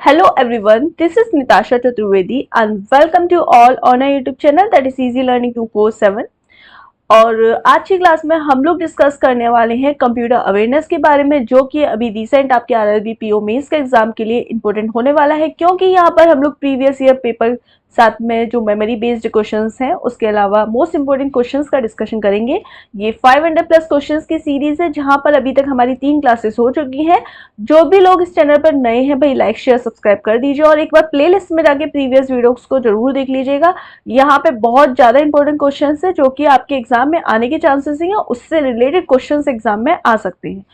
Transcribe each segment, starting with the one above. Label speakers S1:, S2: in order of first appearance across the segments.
S1: Hello everyone, this is Nitasha Chaturvedi and welcome to all on our YouTube channel that is Easy Learning 247। और आज की class में हम लोग discuss करने वाले हैं कंप्यूटर अवेयरनेस के बारे में, जो कि अभी रिसेंट आपके आरआरबी पीओ मेंस के एग्जाम के लिए इंपॉर्टेंट होने वाला है, क्योंकि यहाँ पर हम लोग प्रीवियस ईयर पेपर साथ में जो मेमोरी बेस्ड क्वेश्चंस हैं उसके अलावा मोस्ट इंपोर्टेंट क्वेश्चंस का डिस्कशन करेंगे। ये 500 प्लस क्वेश्चंस की सीरीज है, जहां पर अभी तक हमारी 3 क्लासेस हो चुकी हैं। जो भी लोग इस चैनल पर नए हैं भाई लाइक शेयर सब्सक्राइब कर दीजिए और एक बार प्लेलिस्ट में जाके प्रीवियस वीडियोस को जरूर देख लीजिएगा। यहाँ पे बहुत ज्यादा इंपॉर्टेंट क्वेश्चन है जो कि आपके एग्जाम में आने के चांसेस हैं, उससे रिलेटेड क्वेश्चन एग्जाम में आ सकते हैं।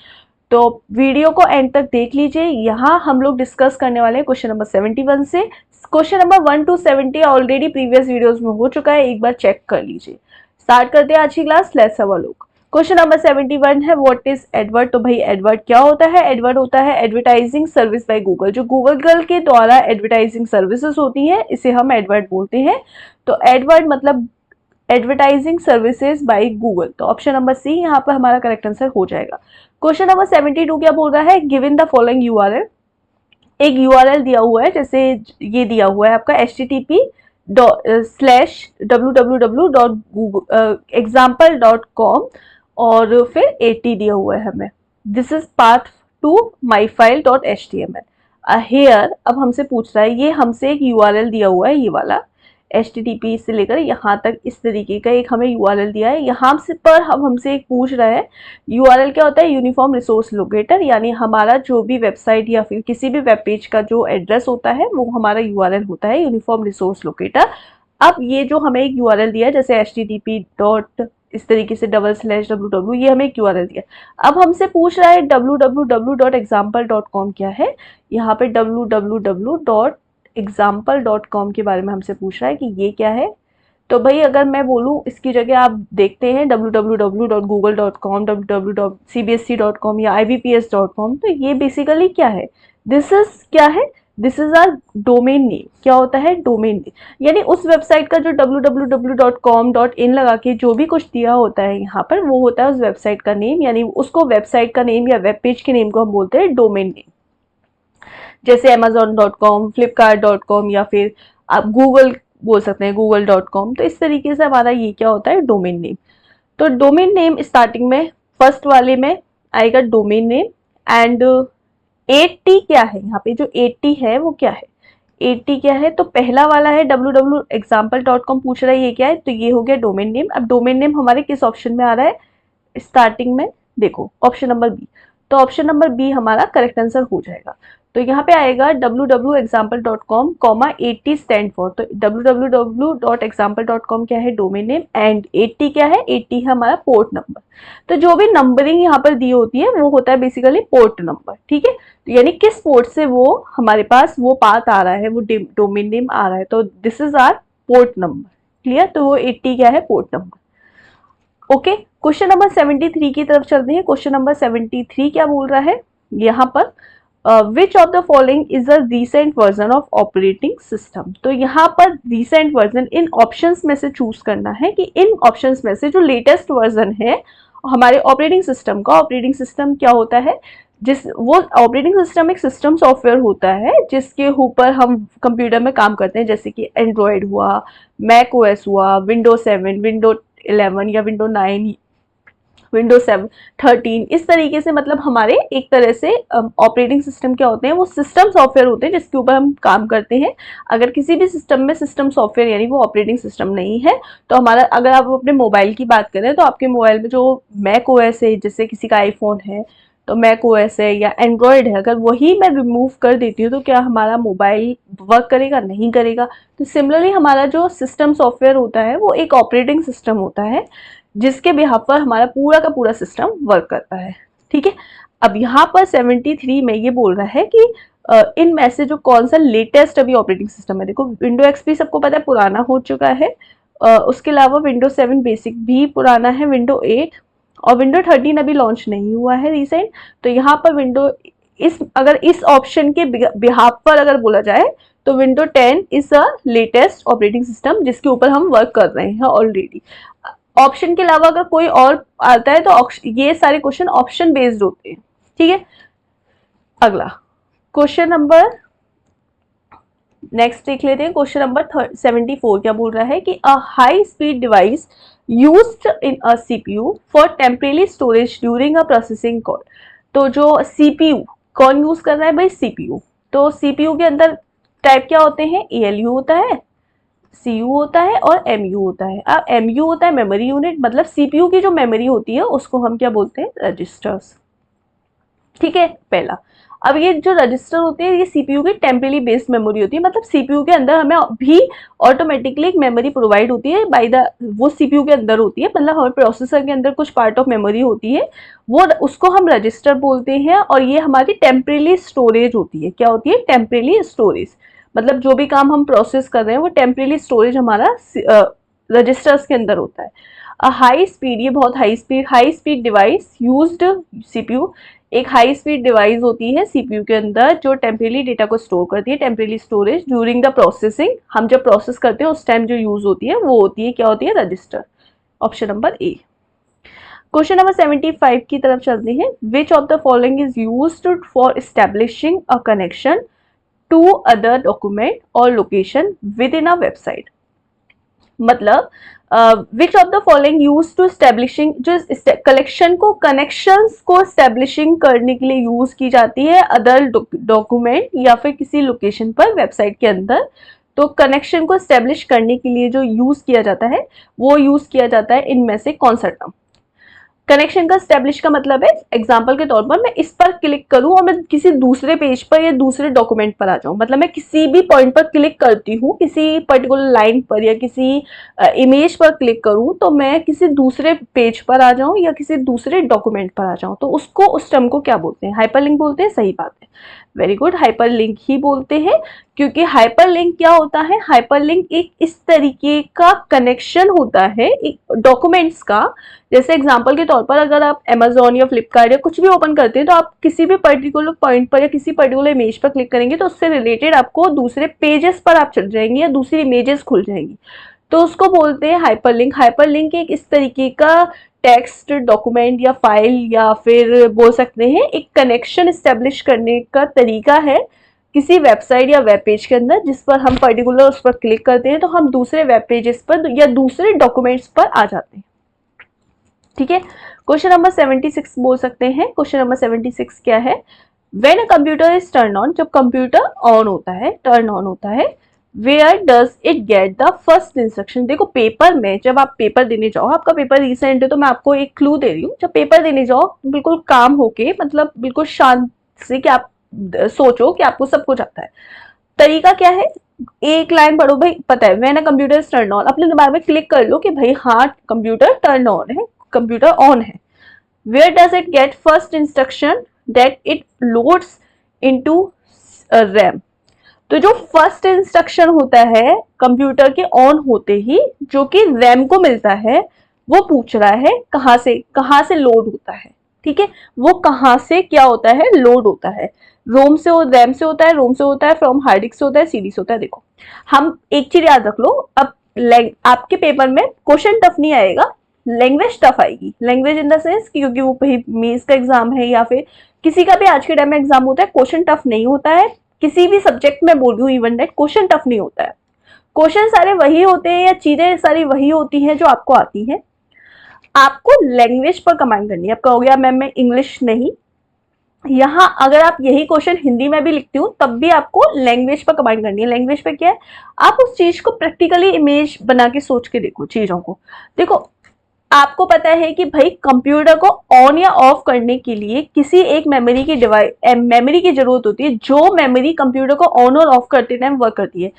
S1: तो वीडियो को एंड तक देख लीजिए। यहाँ हम लोग डिस्कस करने वाले हैं क्वेश्चन नंबर 71 से question number 1 to 70 already previous videos में हो चुका है, एक बार चेक कर लीजिए। स्टार्ट करते हैं आज की class. Let's have a look. Question number 71 है व्हाट इज एडवर्ड। तो भाई एडवर्ड क्या होता है? एडवर्ड होता है एडवर्टाइजिंग सर्विस बाय गूगल। जो गूगल के द्वारा एडवर्टाइजिंग सर्विसेज होती है इसे हम एडवर्ड बोलते हैं। तो एडवर्ड मतलब एडवर्टाइजिंग सर्विसेज बाय गूगल। तो ऑप्शन नंबर सी यहाँ पर हमारा करेक्ट आंसर हो जाएगा। क्वेश्चन नंबर 72 क्या बोल रहा है? Given the following URL. एक यूआरएल दिया हुआ है, जैसे ये दिया हुआ है आपका http://www.example.com और फिर 80 दिया हुआ है हमें। This is path to myfile.html। Here अब हमसे पूछ रहा है, ये हमसे एक यूआरएल दिया हुआ है, ये वाला http से लेकर यहाँ तक इस तरीके का एक हमें यूआरएल दिया है। यहाँ से पर हम हमसे एक पूछ रहा है यूआरएल क्या होता है? यूनिफॉर्म रिसोर्स लोकेटर, यानी हमारा जो भी वेबसाइट या फिर किसी भी वेब पेज का जो एड्रेस होता है वो हमारा यूआरएल होता है, यूनिफॉर्म रिसोर्स लोकेटर। अब ये जो हमें एक यूआरएल दिया है जैसे http डॉट इस तरीके से //www, ये हमें एक यूआरएल दिया। अब हमसे पूछ रहा है www.example.com क्या है? यहाँ पे www.example.com के बारे में हमसे पूछ रहा है कि ये क्या है। तो भाई अगर मैं बोलूँ इसकी जगह आप देखते हैं www.google.com, www.cbsc.com या ivps.com, तो ये बेसिकली क्या है? दिस इज क्या है? This is our domain name. क्या होता है? डोमेन नेम, यानी उस वेबसाइट का जो www.com.in लगा के जो भी कुछ दिया होता है यहाँ पर वो होता है उस वेबसाइट का नेम, यानी उसको वेबसाइट का नेम या वेब पेज के नेम को हम बोलते हैं डोमेन नेम। जैसे amazon.com, flipkart.com या फिर आप गूगल बोल सकते हैं google.com। तो इस तरीके से हमारा ये क्या होता है? Domain name. तो डोमेन नेम स्टार्टिंग में फर्स्ट वाले में आएगा डोमेन नेम एंड 80 क्या है? यहाँ पे जो 80 है वो क्या है? 80 क्या है? तो पहला वाला है www.example.com पूछ रहा है ये क्या है, तो ये हो गया डोमेन नेम। अब डोमेन नेम हमारे किस ऑप्शन में आ रहा है? स्टार्टिंग में देखो ऑप्शन नंबर बी। तो ऑप्शन नंबर बी हमारा करेक्ट आंसर हो जाएगा। तो यहाँ पे आएगा www.example.com, 80 स्टैंड फॉर। तो www.example.com क्या है? डोमेन नेम एंड 80 क्या है? 80 है हमारा पोर्ट नंबर। तो जो भी नंबरिंग यहाँ पर दी होती है वो होता है बेसिकली पोर्ट नंबर, ठीक है। तो यानी किस पोर्ट से वो हमारे पास वो पाथ आ रहा है, वो डोमेन नेम आ रहा है, तो this is our port number. Clear? तो वो 80 क्या है? Port number. Okay, question number 73 की तरफ चलते हैं। क्वेश्चन नंबर 73 क्या बोल रहा है यहाँ पर? विच of the following is a recent version of operating system. तो यहाँ पर रीसेंट वर्जन इन ऑप्शंस में से चूज करना है कि इन ऑप्शंस में से जो लेटेस्ट वर्जन है हमारे ऑपरेटिंग सिस्टम का। ऑपरेटिंग सिस्टम क्या होता है? जिस वो ऑपरेटिंग सिस्टम एक सिस्टम सॉफ्टवेयर होता है जिसके ऊपर हम कंप्यूटर में काम करते हैं, जैसे कि एंड्रॉयड हुआ, मैक ओएस हुआ, विंडो 7, विंडो 11 या विंडो 9, विंडो 7, 13, इस तरीके से मतलब हमारे एक तरह से ऑपरेटिंग सिस्टम क्या होते हैं? वो सिस्टम सॉफ्टवेयर होते हैं जिसके ऊपर हम काम करते हैं। अगर किसी भी सिस्टम में सिस्टम सॉफ्टवेयर यानी वो ऑपरेटिंग सिस्टम नहीं है, तो हमारा अगर आप अपने मोबाइल की बात करें तो आपके मोबाइल में जो मैक ओएस है, जैसे किसी का आईफोन है तो मैक ओएस है या एंड्रॉयड है, अगर वही मैं रिमूव कर देती हूँ तो क्या हमारा मोबाइल वर्क करेगा? नहीं करेगा। तो सिमिलरली हमारा जो सिस्टम सॉफ्टवेयर होता है वो एक ऑपरेटिंग सिस्टम होता है जिसके बिहाफ पर हमारा पूरा का पूरा सिस्टम वर्क करता है, ठीक है। अब यहाँ पर 73 में ये बोल रहा है कि इनमें से जो कौन सा लेटेस्ट अभी ऑपरेटिंग सिस्टम है। देखो विंडो एक्सपी सबको पता है पुराना हो चुका है, उसके अलावा विंडो 7 बेसिक भी पुराना है, विंडो 8 और विंडो 13 अभी लॉन्च नहीं हुआ है रिसेंट। तो यहाँ पर विंडो अगर इस ऑप्शन के बिहाफ पर अगर बोला जाए तो window 10 is a latest operating system जिसके ऊपर हम वर्क कर रहे हैं ऑलरेडी। ऑप्शन के अलावा अगर कोई और आता है तो ये सारे क्वेश्चन ऑप्शन बेस्ड होते हैं, ठीक है। अगला क्वेश्चन नंबर नेक्स्ट देख लेते हैं क्वेश्चन नंबर 74 क्या बोल रहा है कि a high speed device used in a CPU for temporary storage during a processing call. तो जो सीपीयू कौन यूज कर रहा है भाई, सीपीयू। तो सीपीयू के अंदर टाइप क्या होते हैं, एएलयू होता है, सीयू होता है और एमयू होता है। अब एमयू होता है मेमोरी यूनिट, मतलब सीपीयू की जो मेमोरी होती है उसको हम क्या बोलते हैं, रजिस्टर्स। ठीक है, पहला। अब ये जो रजिस्टर होते हैं ये सीपीयू की टेम्परेरी बेस्ड मेमोरी होती है, मतलब सीपीयू के अंदर हमें भी ऑटोमेटिकली एक मेमोरी प्रोवाइड होती है बाय द, वो सीपीयू के अंदर होती है, मतलब हमारे प्रोसेसर के अंदर कुछ पार्ट ऑफ मेमोरी होती है, वो उसको हम रजिस्टर बोलते हैं। और ये हमारी टेम्परेरी स्टोरेज होती है। क्या होती है, टेम्परेरी स्टोरेज। मतलब जो भी काम हम प्रोसेस कर रहे हैं वो टेम्परेरी स्टोरेज हमारा रजिस्टर्स के अंदर होता है। हाई स्पीड, ये बहुत high speed device used, CPU एक हाई स्पीड डिवाइस होती है सीपीयू के अंदर जो टेम्परेरी डेटा को स्टोर करती है, temporary storage during the processing. हम जब प्रोसेस करते हैं उस टाइम जो यूज होती है वो होती है, क्या होती है, register. Option number A. Question number 75 की तरफ चलते हैं। Which of the following is used for establishing a connection to other document or location within a website. मतलब which of the following use to establishing, जो collection को, connections को establishing करने के लिए यूज की जाती है अदर डॉक्यूमेंट या फिर किसी लोकेशन पर वेबसाइट के अंदर। तो कनेक्शन को एस्टेब्लिश करने के लिए जो यूज किया जाता है वो यूज किया जाता है इनमें से कौन सा टर्म। कनेक्शन का स्टैब्लिश का मतलब है, एग्जांपल के तौर पर मैं इस पर क्लिक करूं और मैं किसी दूसरे पेज पर या दूसरे डॉक्यूमेंट पर आ जाऊं, मतलब मैं किसी भी पॉइंट पर क्लिक करती हूं, किसी पर्टिकुलर लाइन पर या किसी इमेज पर क्लिक करूं तो मैं किसी दूसरे पेज पर आ जाऊं या किसी दूसरे डॉक्यूमेंट पर आ जाऊं, तो उसको, उस टर्म को क्या बोलते हैं, हाइपरलिंक बोलते हैं। सही बात है, वेरी गुड, हाइपरलिंक ही बोलते हैं। क्योंकि हाइपरलिंक क्या होता है, हाइपरलिंक एक इस तरीके का कनेक्शन होता है डॉक्यूमेंट्स का। जैसे एग्जांपल के तौर पर अगर आप अमेजोन या फ्लिपकार्ट या कुछ भी ओपन करते हैं तो आप किसी भी पर्टिकुलर पॉइंट पर या किसी पर्टिकुलर इमेज पर क्लिक करेंगे तो उससे रिलेटेड आपको दूसरे पेजेस पर आप चल जाएंगे या दूसरी इमेजेस खुल जाएंगी, तो उसको बोलते हैं हाइपरलिंक। हाइपरलिंक एक इस तरीके का टेक्स्ट, डॉक्यूमेंट या फाइल या फिर बोल सकते हैं एक कनेक्शन स्टेब्लिश करने का तरीका है किसी वेबसाइट या वेब पेज के अंदर, जिस पर हम पर्टिकुलर उस पर क्लिक करते हैं तो हम दूसरे वेब पेजेस पर या दूसरे डॉक्यूमेंट्स पर आ जाते हैं। ठीक है, क्वेश्चन नंबर 76 बोल सकते हैं। क्वेश्चन नंबर 76 क्या है, when a computer is turn on, जब कंप्यूटर ऑन होता है, टर्न ऑन होता है, where does it get the first instruction. देखो पेपर में, जब आप पेपर देने जाओ, आपका पेपर रिसेंट है तो मैं आपको एक क्लू दे रही हूँ, जब पेपर देने जाओ बिल्कुल काम होके, मतलब बिल्कुल शांत से, कि आप सोचो कि आपको सब कुछ आता है। तरीका क्या है, एक लाइन पढ़ो भाई, पता है when a computer is turn on, अपने दिमाग में क्लिक कर लो कि भाई हाँ कंप्यूटर टर्न ऑन है, कंप्यूटर ऑन है। Where does it get first instruction, that it loads into RAM. तो जो फर्स्ट इंस्ट्रक्शन होता है कंप्यूटर के ऑन होते ही जो कि रैम को मिलता है, वो पूछ रहा है कहां से लोड होता है। ठीक है, वो कहां से क्या होता है, लोड होता है। रोम से, रैम से होता है, रोम से होता है, फ्रॉम हार्ड डिस्क से होता है, सीडी से होता है। देखो हम एक चीज याद रख लो, अब आपके पेपर में क्वेश्चन टफ नहीं आएगा, लैंग्वेज टफ आएगी। लैंग्वेज इन द सेंस क्योंकि वो मेंस का एग्जाम है या फिर किसी का भी आज के टाइम में एग्जाम होता है, क्वेश्चन टफ नहीं होता है। किसी भी सब्जेक्ट में बोल रही हूँ, इवन दैट क्वेश्चन टफ नहीं होता है। क्वेश्चन सारे वही होते हैं या चीजें सारी वही होती हैं जो आपको आती हैं। आपको लैंग्वेज पर कमांड करनी है। आप कहोगे मैम मैं इंग्लिश नहीं, यहाँ अगर आप यही क्वेश्चन हिंदी में भी लिखती हूँ तब भी आपको लैंग्वेज पर कमांड करनी है। लैंग्वेज पे क्या है, आप उस चीज को प्रैक्टिकली इमेज बना के सोच के देखो चीजों को। देखो आपको पता है कि भाई कंप्यूटर को ऑन या ऑफ करने के लिए किसी एक मेमोरी की मेमोरी की जरूरत होती है, जो मेमोरी कंप्यूटर को ऑन और ऑफ करते टाइम वर्क करती है,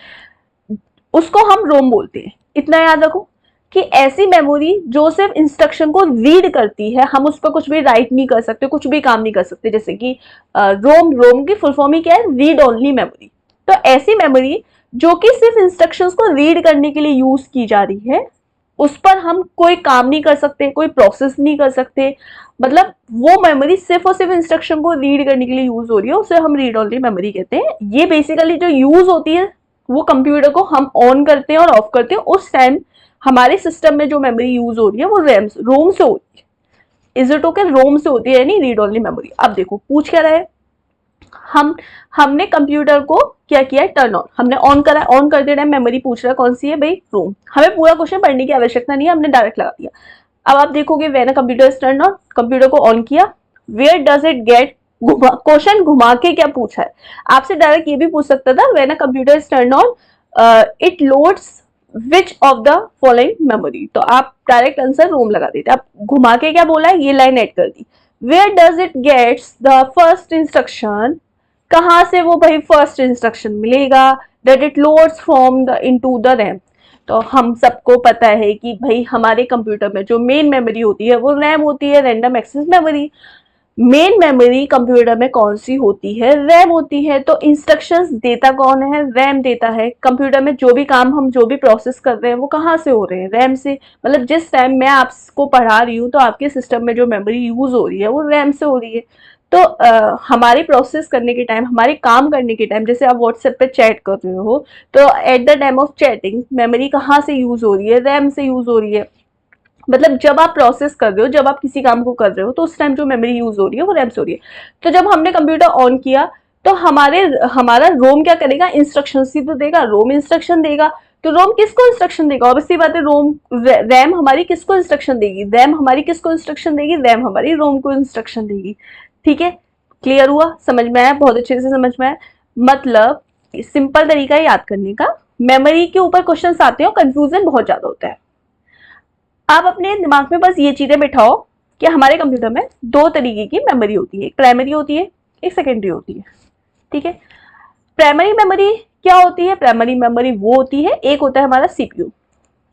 S1: उसको हम रोम बोलते हैं। इतना याद रखो कि ऐसी मेमोरी जो सिर्फ इंस्ट्रक्शन को रीड करती है, हम उस पर कुछ भी राइट नहीं कर सकते, कुछ भी काम नहीं कर सकते। जैसे कि रोम की फुल फॉर्म ही क्या है, रीड ओनली मेमोरी। तो ऐसी मेमोरी जो कि सिर्फ इंस्ट्रक्शंस को रीड करने के लिए यूज की जा रही है, उस पर हम कोई काम नहीं कर सकते, कोई प्रोसेस नहीं कर सकते, मतलब वो मेमोरी सिर्फ और सिर्फ इंस्ट्रक्शन को रीड करने के लिए यूज हो रही है, उसे हम रीड ओनली मेमोरी कहते हैं। ये बेसिकली जो यूज होती है वो कंप्यूटर को हम ऑन करते हैं और ऑफ करते हैं, उस टाइम हमारे सिस्टम में जो मेमोरी यूज हो रही है वो रोम से होती है। इज इट ओके, रोम से होती है, यानी रीड ओनली मेमोरी। अब देखो पूछ क्या रहा है, हमने कंप्यूटर को क्या किया, टर्न ऑन, हमने ऑन करा, ऑन करते टाइम मेमोरी पूछ रहा है कौन सी है भाई, रोम। हमें पूरा क्वेश्चन पढ़ने की आवश्यकता नहीं है, हमने डायरेक्ट लगा दिया। अब आप देखोगे when a computer is turn on, computer को ऑन किया, where does it get, question घुमा के क्या पूछा है, आपसे डायरेक्ट ये भी पूछ सकता था when a computer is turn on it loads which of the following memory, तो आप डायरेक्ट आंसर रोम लगा देते। आप घुमा के क्या बोला है, ये लाइन ऐड कर दी, where does it gets the first instruction, कहां से वो भाई फर्स्ट इंस्ट्रक्शन मिलेगा, that it loads from the into the RAM. तो हम सबको पता है कि भाई हमारे कंप्यूटर में जो मेन मेमोरी होती है वो रैम होती है, random access memory. Main memory computer में कौन सी होती है, रैम होती है। तो इंस्ट्रक्शंस देता कौन है, रैम देता है। कंप्यूटर में जो भी काम हम जो भी प्रोसेस कर रहे हैं वो कहाँ से हो रहे हैं, रैम से। मतलब जिस टाइम मैं आपको पढ़ा रही हूँ तो आपके सिस्टम में जो मेमोरी यूज हो रही है वो रैम से हो रही है। तो हमारी प्रोसेस करने के टाइम, हमारे काम करने के टाइम, जैसे आप व्हाट्सएप पे चैट कर रहे हो तो at the time of chatting memory कहाँ से यूज हो रही है, रैम से यूज हो रही है। मतलब जब आप प्रोसेस कर रहे हो, जब आप किसी काम को कर रहे हो तो उस टाइम जो मेमोरी यूज हो रही है वो रैम से हो रही है। तो जब हमने कंप्यूटर ऑन किया तो हमारा रोम क्या करेगा, इंस्ट्रक्शन ही तो देगा, रोम इंस्ट्रक्शन देगा। तो रोम किसको इंस्ट्रक्शन देगा, ऑब्वियसली बात है, रैम हमारी किसको इंस्ट्रक्शन देगी, रैम हमारी किसको इंस्ट्रक्शन देगी, रैम हमारी रोम को इंस्ट्रक्शन देगी। ठीक है, क्लियर हुआ, समझ में आया, बहुत अच्छे से समझ में आया। मतलब सिंपल तरीका याद करने का, मेमोरी के ऊपर क्वेश्चन आते हो, कंफ्यूजन बहुत ज्यादा होता है। आप अपने दिमाग में बस ये चीजें बिठाओ कि हमारे कंप्यूटर में दो तरीके की मेमोरी होती है, एक प्राइमरी होती है, एक सेकेंडरी होती है। ठीक है, प्राइमरी मेमोरी क्या होती है, प्राइमरी मेमोरी वो होती है, एक होता है हमारा सीपीयू।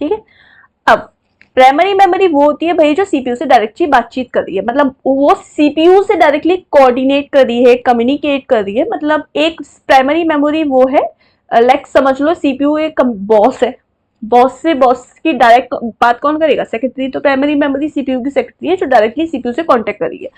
S1: ठीक है, अब प्राइमरी मेमोरी वो होती है भाई जो सीपीयू से डायरेक्टली बातचीत कर रही है, मतलब वो सीपीयू से डायरेक्टली कोऑर्डिनेट कर रही है, कम्युनिकेट कर रही है। मतलब एक प्राइमरी मेमोरी वो है, लाइक समझ लो सीपीयू एक बॉस है, बॉस से बॉस की डायरेक्ट बात कौन करेगा, सेक्रेटरी। तो प्राइमरी मेमोरी सीपीयू की सेक्रेटरी है जो डायरेक्टली सीपीयू से कांटेक्ट कर रही है।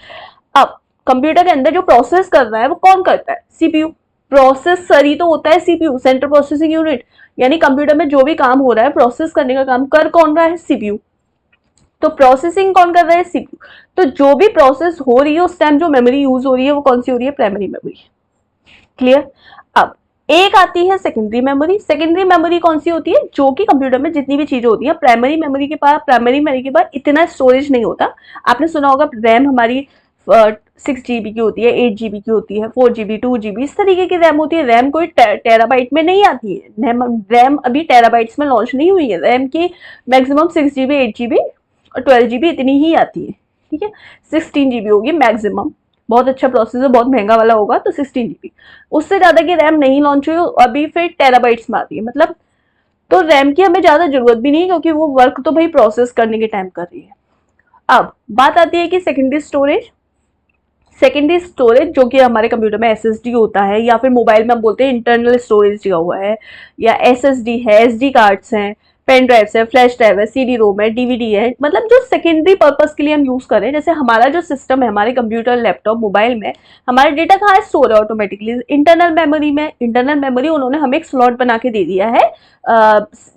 S1: अब कंप्यूटर के अंदर जो प्रोसेस कर रहा है वो कौन करता है, सीपीयू। प्रोसेसर ही तो होता है सीपीयू, सेंट्रल प्रोसेसिंग यूनिट। यानी कंप्यूटर में जो भी काम हो रहा है, प्रोसेस करने का काम कर कौन रहा है, सीपीयू। तो प्रोसेसिंग कौन कर रहा है, सीपीयू। तो जो भी प्रोसेस हो रही है उस टाइम जो मेमोरी यूज हो रही है वो कौन सी हो रही है, प्राइमरी मेमोरी। क्लियर। अब एक आती है सेकेंडरी मेमोरी। सेकेंडरी मेमोरी कौन सी होती है, जो कि कंप्यूटर में जितनी भी चीजें होती है, प्राइमरी मेमोरी के पास इतना स्टोरेज नहीं होता। आपने सुना होगा रैम हमारी 6 GB की होती है, 8 GB की होती है, 4 GB 2 GB इस तरीके की रैम होती है। रैम कोई टेराबाइट में नहीं आती है, रैम अभी टेराबाइट्स में लॉन्च नहीं हुई है। रैम की मैक्सिमम 6 GB 8 GB और 12 GB इतनी ही आती है। ठीक है, 16 GB होगी मैक्सिमम, बहुत अच्छा प्रोसेसर, बहुत महंगा वाला होगा तो 16 GB, उससे ज्यादा की रैम नहीं लॉन्च हुई अभी, फिर टेराबाइट्स में आती है। मतलब तो रैम की हमें ज्यादा जरूरत भी नहीं, क्योंकि वो वर्क तो भाई प्रोसेस करने के टाइम कर रही है। अब बात आती है कि सेकेंडरी स्टोरेज। सेकेंडरी स्टोरेज जो कि हमारे कंप्यूटर में एसएसडी होता है, या फिर मोबाइल में हम बोलते हैं इंटरनल स्टोरेज दिया हुआ है, या एसएसडी है, एसडी कार्ड्स हैं, पेन ड्राइव है, फ्लैश ड्राइव है, सीडी रोम है, डीवीडी है। मतलब जो सेकेंडरी पर्पस के लिए हम यूज करें, जैसे हमारा जो सिस्टम है, हमारे कंप्यूटर, लैपटॉप, मोबाइल में हमारा डेटा कहाँ स्टोर है ऑटोमेटिकली, इंटरनल मेमोरी में। इंटरनल मेमोरी उन्होंने हमें एक स्लॉट बना के दे दिया है,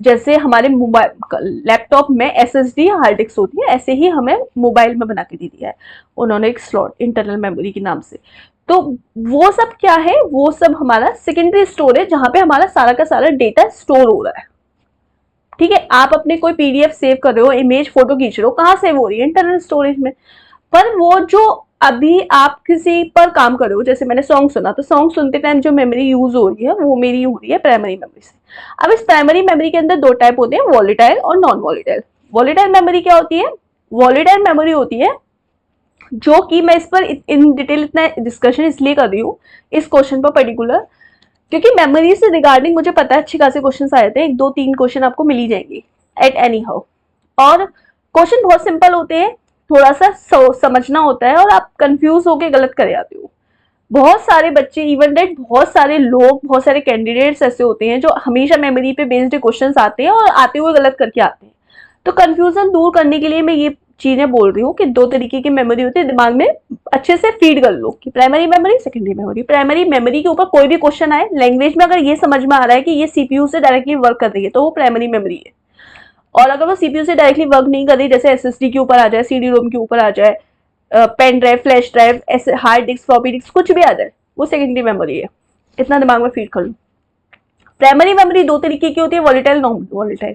S1: जैसे हमारे मोबाइल लैपटॉप में एसएसडी हार्ड डिस्क होती है, ऐसे ही हमें मोबाइल में बना के दे दिया है उन्होंने एक स्लॉट इंटरनल मेमोरी के नाम से। तो वो सब क्या है, वो सब हमारा सेकेंडरी स्टोरेज, जहां पे हमारा सारा का सारा डेटा स्टोर हो रहा है। ठीक है, आप अपने कोई पीडीएफ सेव कर रहे हो, इमेज फोटो खींच रहे हो, कहाँ सेव हो रही है, इंटरनल स्टोरेज में। पर वो जो अभी आप किसी पर काम कर रहे हो, जैसे मैंने सॉन्ग सुना, तो सॉन्ग सुनते टाइम जो मेमोरी यूज हो रही है वो मेरी हो रही है प्राइमरी मेमोरी से। अब इस प्राइमरी मेमोरी के अंदर दो टाइप होते हैं, वॉलेटाइल और नॉन वॉलेटाइल। वॉलेटाइल मेमोरी क्या होती है, वॉलेटाइल मेमोरी होती है जो कि मैं इस पर इन डिटेल इतना डिस्कशन इसलिए कर रही हूँ इस क्वेश्चन पर पर्टिकुलर, क्योंकि मेमोरी से रिगार्डिंग मुझे पता है अच्छे खासे क्वेश्चन आए थे, 1 2 3 क्वेश्चन आपको मिल ही जाएंगे एट एनी हाउ। और क्वेश्चन बहुत सिंपल होते हैं, थोड़ा सा समझना होता है, और आप कंफ्यूज होके गलत कर जाते हो। बहुत सारे बच्चे, इवन डेट बहुत सारे लोग, बहुत सारे कैंडिडेट्स ऐसे होते हैं जो हमेशा मेमोरी पे बेस्ड क्वेश्चंस आते हैं और आते हुए गलत करके आते हैं। तो कंफ्यूजन दूर करने के लिए मैं ये चीजें बोल रही हूँ कि दो तरीके की मेमोरी होती है, दिमाग में अच्छे से फीड कर लो कि primary memory, secondary memory. Primary memory के ऊपर कोई भी क्वेश्चन आए लैंग्वेज में, अगर ये समझ में आ रहा है कि ये सीपीयू से डायरेक्टली वर्क कर रही है तो वो प्राइमरी मेमोरी है। और अगर वो सीपीयू से डायरेक्टली वर्क नहीं कर रही, जैसे एसएसडी के ऊपर आ जाए, सीडी रोम के ऊपर आ जाए, पेन ड्राइव, फ्लैश ड्राइव, ऐसे हार्ड डिस्क, फ्लॉपी डिस्क, कुछ भी आ जाए, वो सेकेंडरी मेमोरी है। इतना दिमाग में फीड कर लो। प्राइमरी मेमोरी दो तरीके की होती है, वॉलेटाइल, नॉन वॉलेटाइल।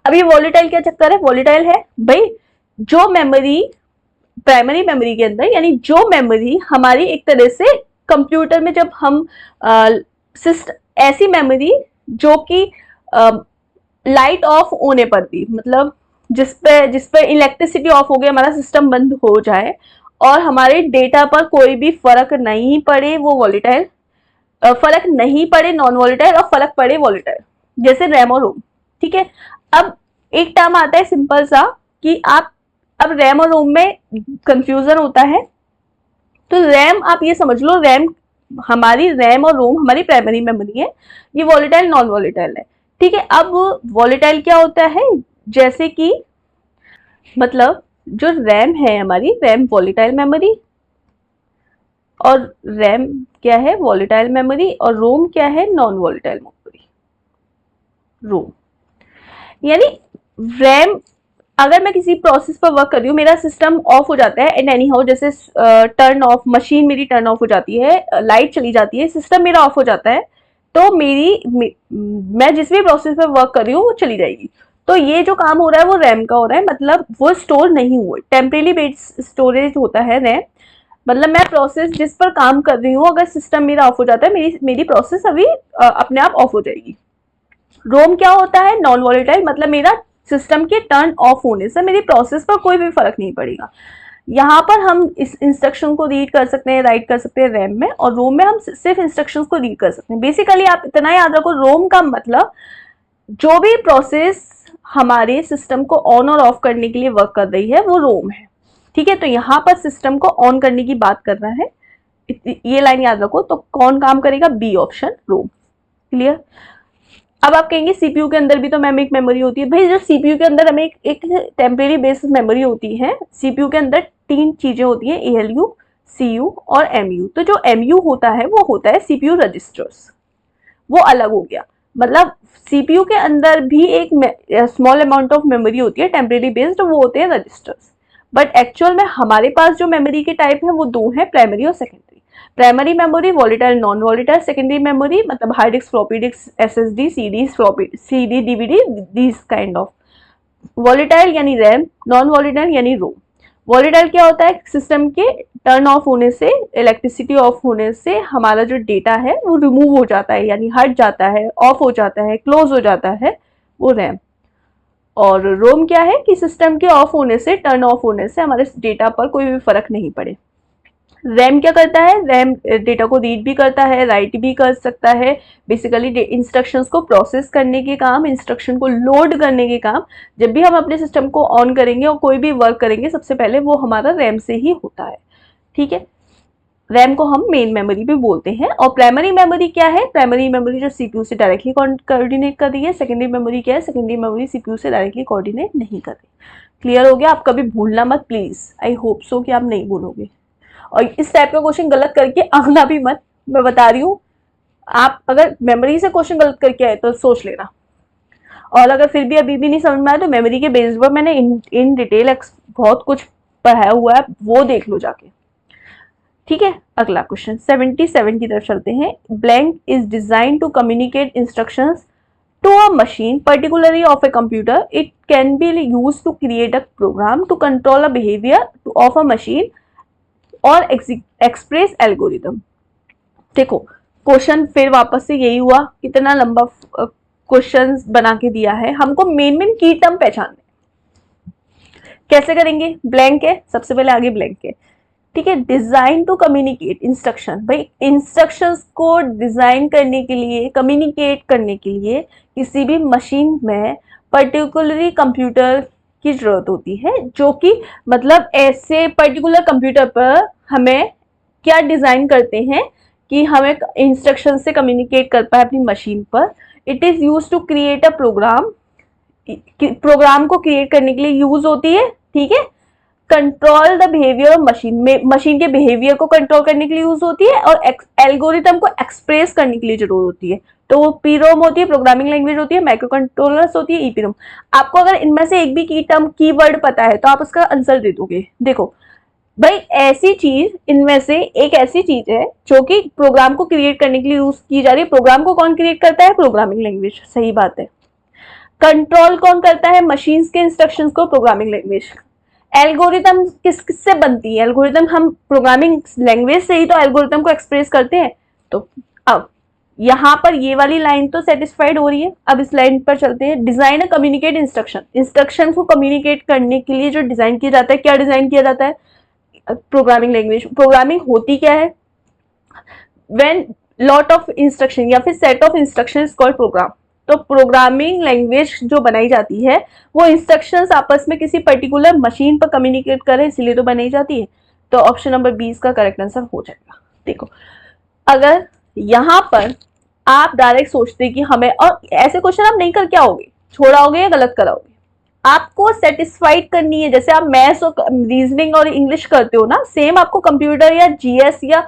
S1: अब ये वॉलेटाइल क्या चक्कर है, वॉलेटाइल है भाई जो मेमोरी प्राइमरी मेमोरी के अंदर, यानी जो मेमोरी हमारी एक तरह से कंप्यूटर में जब हम ऐसी मेमोरी जो कि लाइट ऑफ होने पर भी, मतलब जिस पे इलेक्ट्रिसिटी ऑफ हो गई, हमारा सिस्टम बंद हो जाए और हमारे डेटा पर कोई भी फर्क नहीं पड़े, वो वॉलेटाइल, फर्क नहीं पड़े नॉन वॉलेटाइल और फर्क पड़े वॉलेटाइल, जैसे रैम और रोम। ठीक है, अब एक टर्म आता है सिंपल सा कि आप अब रैम और रोम में कंफ्यूजन होता है, तो रैम आप ये समझ लो, रैम और रोम हमारी प्राइमरी मेमोरी है, ये वॉलेटाइल नॉन वॉलेटाइल है। ठीक है, अब वॉलेटाइल क्या होता है, जैसे कि मतलब जो रैम है हमारी, रैम वॉलेटाइल मेमोरी, और रैम क्या है, वॉलेटाइल मेमोरी, और रोम क्या है, नॉन वॉलेटाइल मेमोरी। रोम यानी रैम, अगर मैं किसी प्रोसेस पर वर्क कर रही हूँ, मेरा सिस्टम ऑफ हो जाता है एंड एनी हाउ, जैसे टर्न ऑफ, मशीन मेरी टर्न ऑफ हो जाती है, लाइट चली जाती है, सिस्टम मेरा ऑफ हो जाता है, तो मैं जिस भी प्रोसेस पर वर्क कर रही हूँ वो चली जाएगी। तो ये जो काम हो रहा है वो रैम का हो रहा है, मतलब वो स्टोर नहीं हुआ, टेम्परेरी बेस्ड स्टोरेज होता है रैम। मतलब मैं प्रोसेस जिस पर काम कर रही हूँ, अगर सिस्टम मेरा ऑफ हो जाता है, मेरी प्रोसेस अभी अपने आप ऑफ हो जाएगी। रोम क्या होता है, नॉन वॉलेटाइल, मतलब मेरा सिस्टम के टर्न ऑफ होने से मेरी प्रोसेस पर कोई भी फर्क नहीं पड़ेगा। यहाँ पर हम इस इंस्ट्रक्शन को रीड कर सकते हैं, राइट कर सकते हैं रैम में, और रोम में हम सिर्फ इंस्ट्रक्शंस को रीड कर सकते हैं। बेसिकली आप इतना याद रखो, रोम का मतलब जो भी प्रोसेस हमारे सिस्टम को ऑन और ऑफ करने के लिए वर्क कर रही है वो रोम है। ठीक है, तो यहाँ पर सिस्टम को ऑन करने की बात कर रहा है, ये लाइन याद रखो। तो कौन काम करेगा, बी ऑप्शन, रोम। क्लियर। अब आप कहेंगे सीपीयू के अंदर भी तो मैम एक मेमोरी होती है। भाई जो सीपीयू के अंदर हमें एक टेम्परेरी बेसिस मेमोरी होती है, सीपीयू के अंदर तीन चीजें होती हैं, एएलयू, सीयू और एमयू। तो जो एमयू होता है वो होता है सीपीयू रजिस्टर्स, वो अलग हो गया। मतलब सीपीयू के अंदर भी एक स्मॉल अमाउंट ऑफ मेमोरी होती है टेम्परेरी बेस्ड, वो होते हैं रजिस्टर्स। बट एक्चुअल में हमारे पास जो मेमोरी के टाइप है वो दो हैं, प्राइमरी और secondary. Primary memory volatile non volatile, secondary memory मतलब hard disk, floppy disk, SSD, CD, DVD, this kind of. Volatile यानी रैम, नॉन वॉलेटाइल यानी रोम। वॉलेटाइल क्या होता है, सिस्टम के टर्न ऑफ होने से, इलेक्ट्रिसिटी ऑफ होने से हमारा जो डेटा है वो रिमूव हो जाता है, यानी हट जाता है, ऑफ हो जाता है, क्लोज हो जाता है, वो रैम। और रोम क्या है कि सिस्टम के ऑफ होने से, टर्न ऑफ होने से हमारे डेटा पर कोई भी फर्क नहीं पड़े। रैम क्या करता है, रैम डेटा को रीड भी करता है, राइट भी कर सकता है, बेसिकली इंस्ट्रक्शंस को प्रोसेस करने के काम, इंस्ट्रक्शन को लोड करने के काम। जब भी हम अपने सिस्टम को ऑन करेंगे और कोई भी वर्क करेंगे, सबसे पहले वो हमारा रैम से ही होता है। ठीक है, रैम को हम मेन मेमोरी भी बोलते हैं। और प्राइमरी मेमोरी क्या है, प्राइमरी मेमोरी जो सीपीयू से डायरेक्टली कोऑर्डिनेट कर रही है। सेकेंडरी मेमोरी क्या है, सेकेंडरी मेमोरी सीपीयू से डायरेक्टली कोऑर्डिनेट नहीं कर रही। क्लियर हो गया। आप कभी भूलना मत प्लीज, आई होप सो कि आप नहीं भूलोगे। और इस टाइप का क्वेश्चन गलत करके आना भी मत, मैं बता रही हूँ। आप अगर मेमोरी से क्वेश्चन गलत करके आए तो सोच लेना, और अगर फिर भी अभी भी नहीं समझ में आया तो मेमोरी के बेस पर मैंने इन डिटेल बहुत कुछ पढ़ाया हुआ है, वो देख लो जाके। ठीक है, अगला क्वेश्चन 77 की तरफ चलते हैं। Blank is design to communicate instructions to a machine, particularly of a computer. It can be used to create a program to control a behavior of a machine or express algorithm. देखो question फिर वापस से यही हुआ, कितना लंबा question बना के दिया है। हमको मेन की टर्म पहचानना है, कैसे करेंगे। ब्लैंक है, सबसे पहले आगे ब्लैंक है। ठीक है, डिजाइन टू कम्युनिकेट इंस्ट्रक्शन, भाई इंस्ट्रक्शंस को डिजाइन करने के लिए, कम्युनिकेट करने के लिए किसी भी मशीन में पर्टिकुलरली कंप्यूटर की जरूरत होती है, जो कि मतलब ऐसे पर्टिकुलर कंप्यूटर पर हमें क्या डिजाइन करते हैं कि हमें इंस्ट्रक्शन से कम्युनिकेट कर पाए अपनी मशीन पर। It is use to create a program, program को क्रिएट करने के लिए यूज होती है। ठीक है, control the behaviour of machine, में मशीन के बिहेवियर को कंट्रोल करने के लिए यूज होती है, और एल्गोरिथम को एक्सप्रेस करने के लिए जरूरत होती है। तो वो पीरोम होती है, प्रोग्रामिंग लैंग्वेज होती है, माइक्रो कंट्रोलर्स होती है, ईपीरोम। आपको अगर इनमें से एक भी की टर्म कीवर्ड पता है तो आप उसका आंसर दे दोगे। देखो भाई ऐसी चीज, इनमें से एक ऐसी चीज है जो कि प्रोग्राम को क्रिएट करने के लिए यूज की जा रही है। प्रोग्राम को कौन क्रिएट करता है? प्रोग्रामिंग लैंग्वेज, सही बात है। कंट्रोल कौन करता है? मशीन्स के इंस्ट्रक्शंस को प्रोग्रामिंग लैंग्वेज। एल्गोरिथम किससे बनती है? एल्गोरिथम हम प्रोग्रामिंग लैंग्वेज से ही तो एल्गोरिथम को एक्सप्रेस करते हैं। तो अब यहाँ पर ये वाली लाइन तो सेटिस्फाइड हो रही है। अब इस लाइन पर चलते हैं। डिजाइन कम्युनिकेट इंस्ट्रक्शन, इंस्ट्रक्शन को कम्युनिकेट करने के लिए जो डिजाइन किया जाता है, क्या डिजाइन किया जाता है? Programming language. प्रोग्रामिंग होती क्या है? व्हेन लॉट ऑफ इंस्ट्रक्शन या फिर set of instruction is called programme. तो प्रोग्रामिंग लैंग्वेज जो बनाई जाती है वो इंस्ट्रक्शंस आपस में किसी पर्टिकुलर मशीन पर कम्युनिकेट करें, इसलिए तो बनाई जाती है। तो ऑप्शन नंबर 20 का करेक्ट आंसर हो जाएगा। देखो, अगर यहां पर आप डायरेक्ट सोचते कि हमें, और ऐसे क्वेश्चन आप नहीं करके आओगे, छोड़ाओगे या गलत कराओगे, आपको सेटिस्फाइड करनी है। जैसे आप मैथ्स और रीजनिंग और इंग्लिश करते हो ना, सेम आपको कंप्यूटर या जीएस या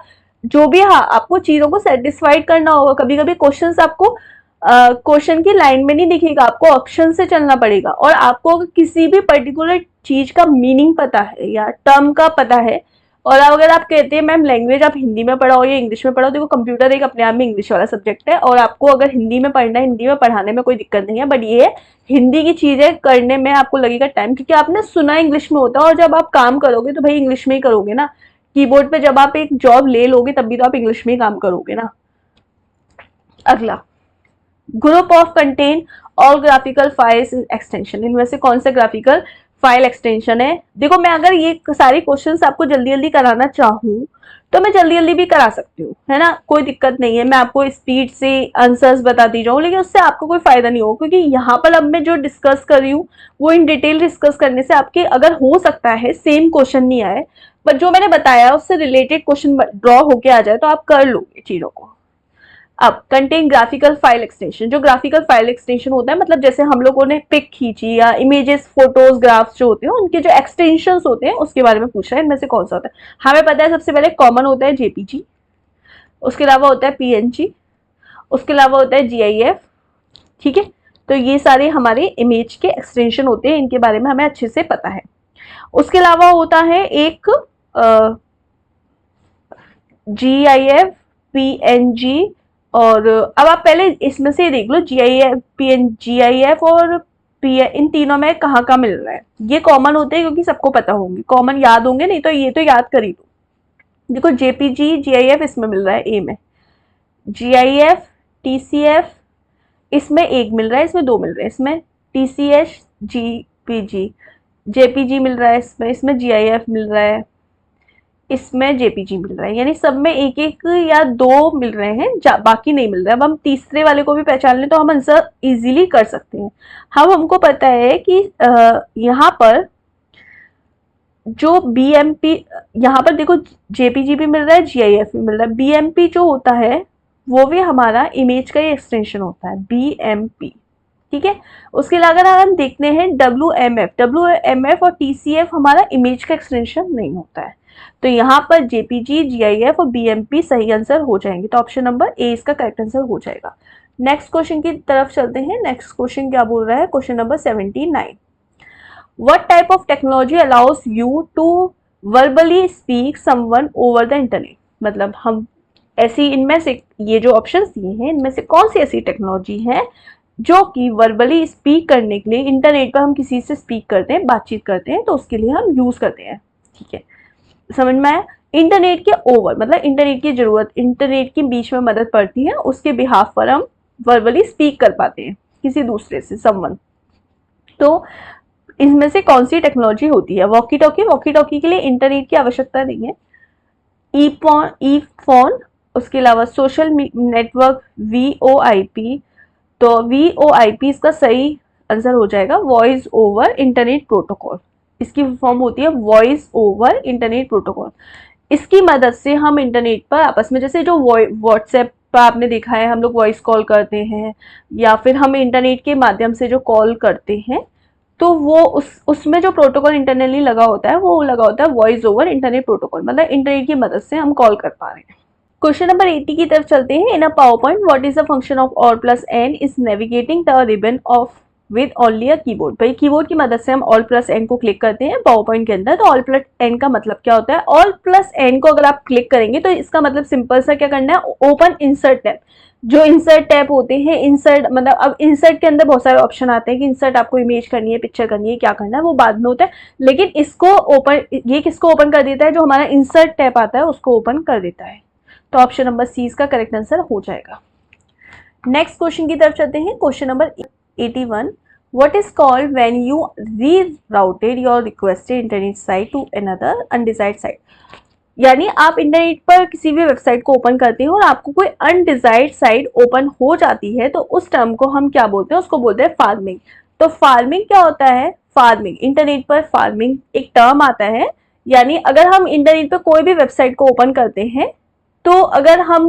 S1: जो भी, हाँ, आपको चीजों को सेटिस्फाइड करना होगा। कभी कभी क्वेश्चंस आपको क्वेश्चन की लाइन में नहीं दिखेगा, आपको ऑप्शन से चलना पड़ेगा। और आपको किसी भी पर्टिकुलर चीज का मीनिंग पता है या टर्म का पता है, और अगर आप कहते हैं मैम लैंग्वेज आप हिंदी में पढ़ाओ या इंग्लिश में पढ़ाओ, देखो कंप्यूटर एक अपने आप में इंग्लिश वाला सब्जेक्ट है, और आपको अगर हिंदी में पढ़ना है, हिंदी में पढ़ाने में कोई दिक्कत नहीं है। बट ये हिंदी की चीजें करने में आपको लगेगा टाइम, क्योंकि आपने सुना इंग्लिश में होता है, और जब आप काम करोगे तो भाई इंग्लिश में ही करोगे ना। कीबोर्ड पे जब आप एक जॉब ले लोगे तब भी तो आप इंग्लिश में ही काम करोगे ना। अगला, group of contain all graphical files extension, इनमें से कौन सा ग्राफिकल फाइल एक्सटेंशन है? देखो, मैं अगर ये सारे क्वेश्चंस आपको जल्दी जल्दी कराना चाहूँ तो मैं जल्दी जल्दी भी करा सकती हूँ, है ना, कोई दिक्कत नहीं है। मैं आपको स्पीड से आंसर्स बताती जाऊँ, लेकिन उससे आपको कोई फायदा नहीं होगा, क्योंकि यहाँ पर अब मैं जो डिस्कस कर रही हूँ वो इन डिटेल डिस्कस करने से आपके, अगर हो सकता है सेम क्वेश्चन नहीं आए, बट जो मैंने बताया उससे रिलेटेड क्वेश्चन ड्रॉ होके आ जाए तो आप कर लोगे चीजों को। अब कंटेन ग्राफिकल फाइल एक्सटेंशन, जो ग्राफिकल फाइल एक्सटेंशन होता है, मतलब जैसे हम लोगों ने पिक खींची या इमेजेस, फोटोज, ग्राफ्स जो होते हैं उनके जो एक्सटेंशंस होते हैं उसके बारे में पूछ रहा है। इनमें से कौन सा होता है? हमें पता है सबसे पहले कॉमन होता है जेपीजी, उसके अलावा होता है पीएनजी, उसके अलावा होता है जीआईएफ। ठीक है, तो ये सारे हमारे इमेज के एक्सटेंशन होते हैं, इनके बारे में हमें अच्छे से पता है। उसके अलावा होता है एक जीआईएफ, पीएनजी, और अब आप पहले इसमें से देख लो जीआईएफ और इन तीनों में कहाँ कहाँ मिल रहा है। ये कॉमन होते हैं क्योंकि सबको पता होंगे, कॉमन याद होंगे, नहीं तो ये तो याद कर ही लो। देखो, जेपीजी, जीआईएफ इसमें मिल रहा है ए में, जीआईएफ, टीसीएफ इसमें एक मिल रहा है, इसमें दो मिल रहे हैं, इसमें टीसीएस, जीपीजी, जेपीजी मिल रहा है इसमें, इसमें जीआईएफ मिल रहा है, इसमें जेपीजी मिल रहा है, यानी सब में एक एक या दो मिल रहे हैं, बाकी नहीं मिल रहा है। अब हम तीसरे वाले को भी पहचान लें तो हम आंसर इजीली कर सकते हैं। हमको पता है कि यहाँ पर जो बीएमपी, यहाँ पर देखो जेपीजी भी मिल रहा है, जीआईएफ भी मिल रहा है। बीएमपी जो होता है वो भी हमारा इमेज का ही एक्सटेंशन होता है, बीएमपी। ठीक है, उसके अलावा अगर हम देखते हैं डब्ल्यूएमएफ और टीसीएफ हमारा इमेज का एक्सटेंशन नहीं होता है। तो यहाँ पर जेपीजी, जीआईएफ और बीएमपी सही आंसर हो जाएंगे, तो ऑप्शन नंबर ए इसका करेक्ट आंसर हो जाएगा। नेक्स्ट क्वेश्चन की तरफ चलते हैं। नेक्स्ट क्वेश्चन क्या बोल रहा है? Question number 79, what type of technology allows you to verbally speak someone over the internet? मतलब हम ऐसी, इनमें से ये जो ऑप्शंस दिए हैं इनमें से कौन सी ऐसी टेक्नोलॉजी है जो कि वर्बली स्पीक करने के लिए, इंटरनेट पर हम किसी से स्पीक करते हैं, बातचीत करते हैं, तो उसके लिए हम यूज करते हैं। ठीक है, समझ में आया? इंटरनेट के ओवर मतलब इंटरनेट की जरूरत, इंटरनेट के बीच में मदद पड़ती है, उसके बिहाफ पर हम वर्बली स्पीक कर पाते हैं किसी दूसरे से, समवन। तो इसमें से कौन सी टेक्नोलॉजी होती है? वॉकी टॉकी, वॉकी टॉकी के लिए इंटरनेट की आवश्यकता नहीं है। ई फोन, उसके अलावा सोशल नेटवर्क, वीओआईपी, तो वीओआईपी इसका सही आंसर हो जाएगा। वॉइस ओवर इंटरनेट प्रोटोकॉल, इसकी फॉर्म होती है वॉइस ओवर इंटरनेट प्रोटोकॉल। इसकी मदद से हम इंटरनेट पर आपस में, जैसे जो व्हाट्सएप पर आपने देखा है हम लोग वॉइस कॉल करते हैं, या फिर हम इंटरनेट के माध्यम से जो कॉल करते हैं, तो वो उसमें जो प्रोटोकॉल इंटरनली लगा होता है वो लगा होता है वॉइस ओवर इंटरनेट प्रोटोकॉल, मतलब इंटरनेट की मदद से हम कॉल कर पा रहे हैं। क्वेश्चन नंबर 80 की तरफ चलते हैं। In a PowerPoint what is the function of alt plus N is navigating the ribbon of with only a keyboard. भाई कीबोर्ड की मदद से हम ऑल प्लस एन को क्लिक करते हैं पावर पॉइंट के अंदर। तो ऑल प्लस एन का मतलब क्या होता है, ऑल प्लस एन को अगर आप क्लिक करेंगे तो इसका मतलब सिंपल सा क्या करना है, ओपन इंसर्ट टैब। जो इंसर्ट टैब होते हैं, इंसर्ट मतलब अब इंसर्ट के अंदर बहुत सारे ऑप्शन आते हैं कि इंसर्ट आपको इमेज करनी है, पिक्चर करनी है, क्या करना है वो बाद में होता है, लेकिन इसको ओपन, ये किसको ओपन कर देता है, जो हमारा इंसर्ट टैब आता है उसको ओपन कर देता है। तो ऑप्शन नंबर सी इसका करेक्ट आंसर हो जाएगा। नेक्स्ट क्वेश्चन की तरफ चलते हैं। Question number 81, what is called when you rerouted your requested internet site to another undesired site. यानी आप इंटरनेट पर किसी भी वेबसाइट को ओपन करते हैं और आपको कोई अनडिजायर्ड साइट ओपन हो जाती है, तो उस टर्म को हम क्या बोलते हैं, उसको बोलते हैं फार्मिंग। तो फार्मिंग क्या होता है, फार्मिंग, इंटरनेट पर फार्मिंग एक टर्म आता है। यानी अगर हम इंटरनेट पर कोई भी वेबसाइट को ओपन करते हैं, तो अगर हम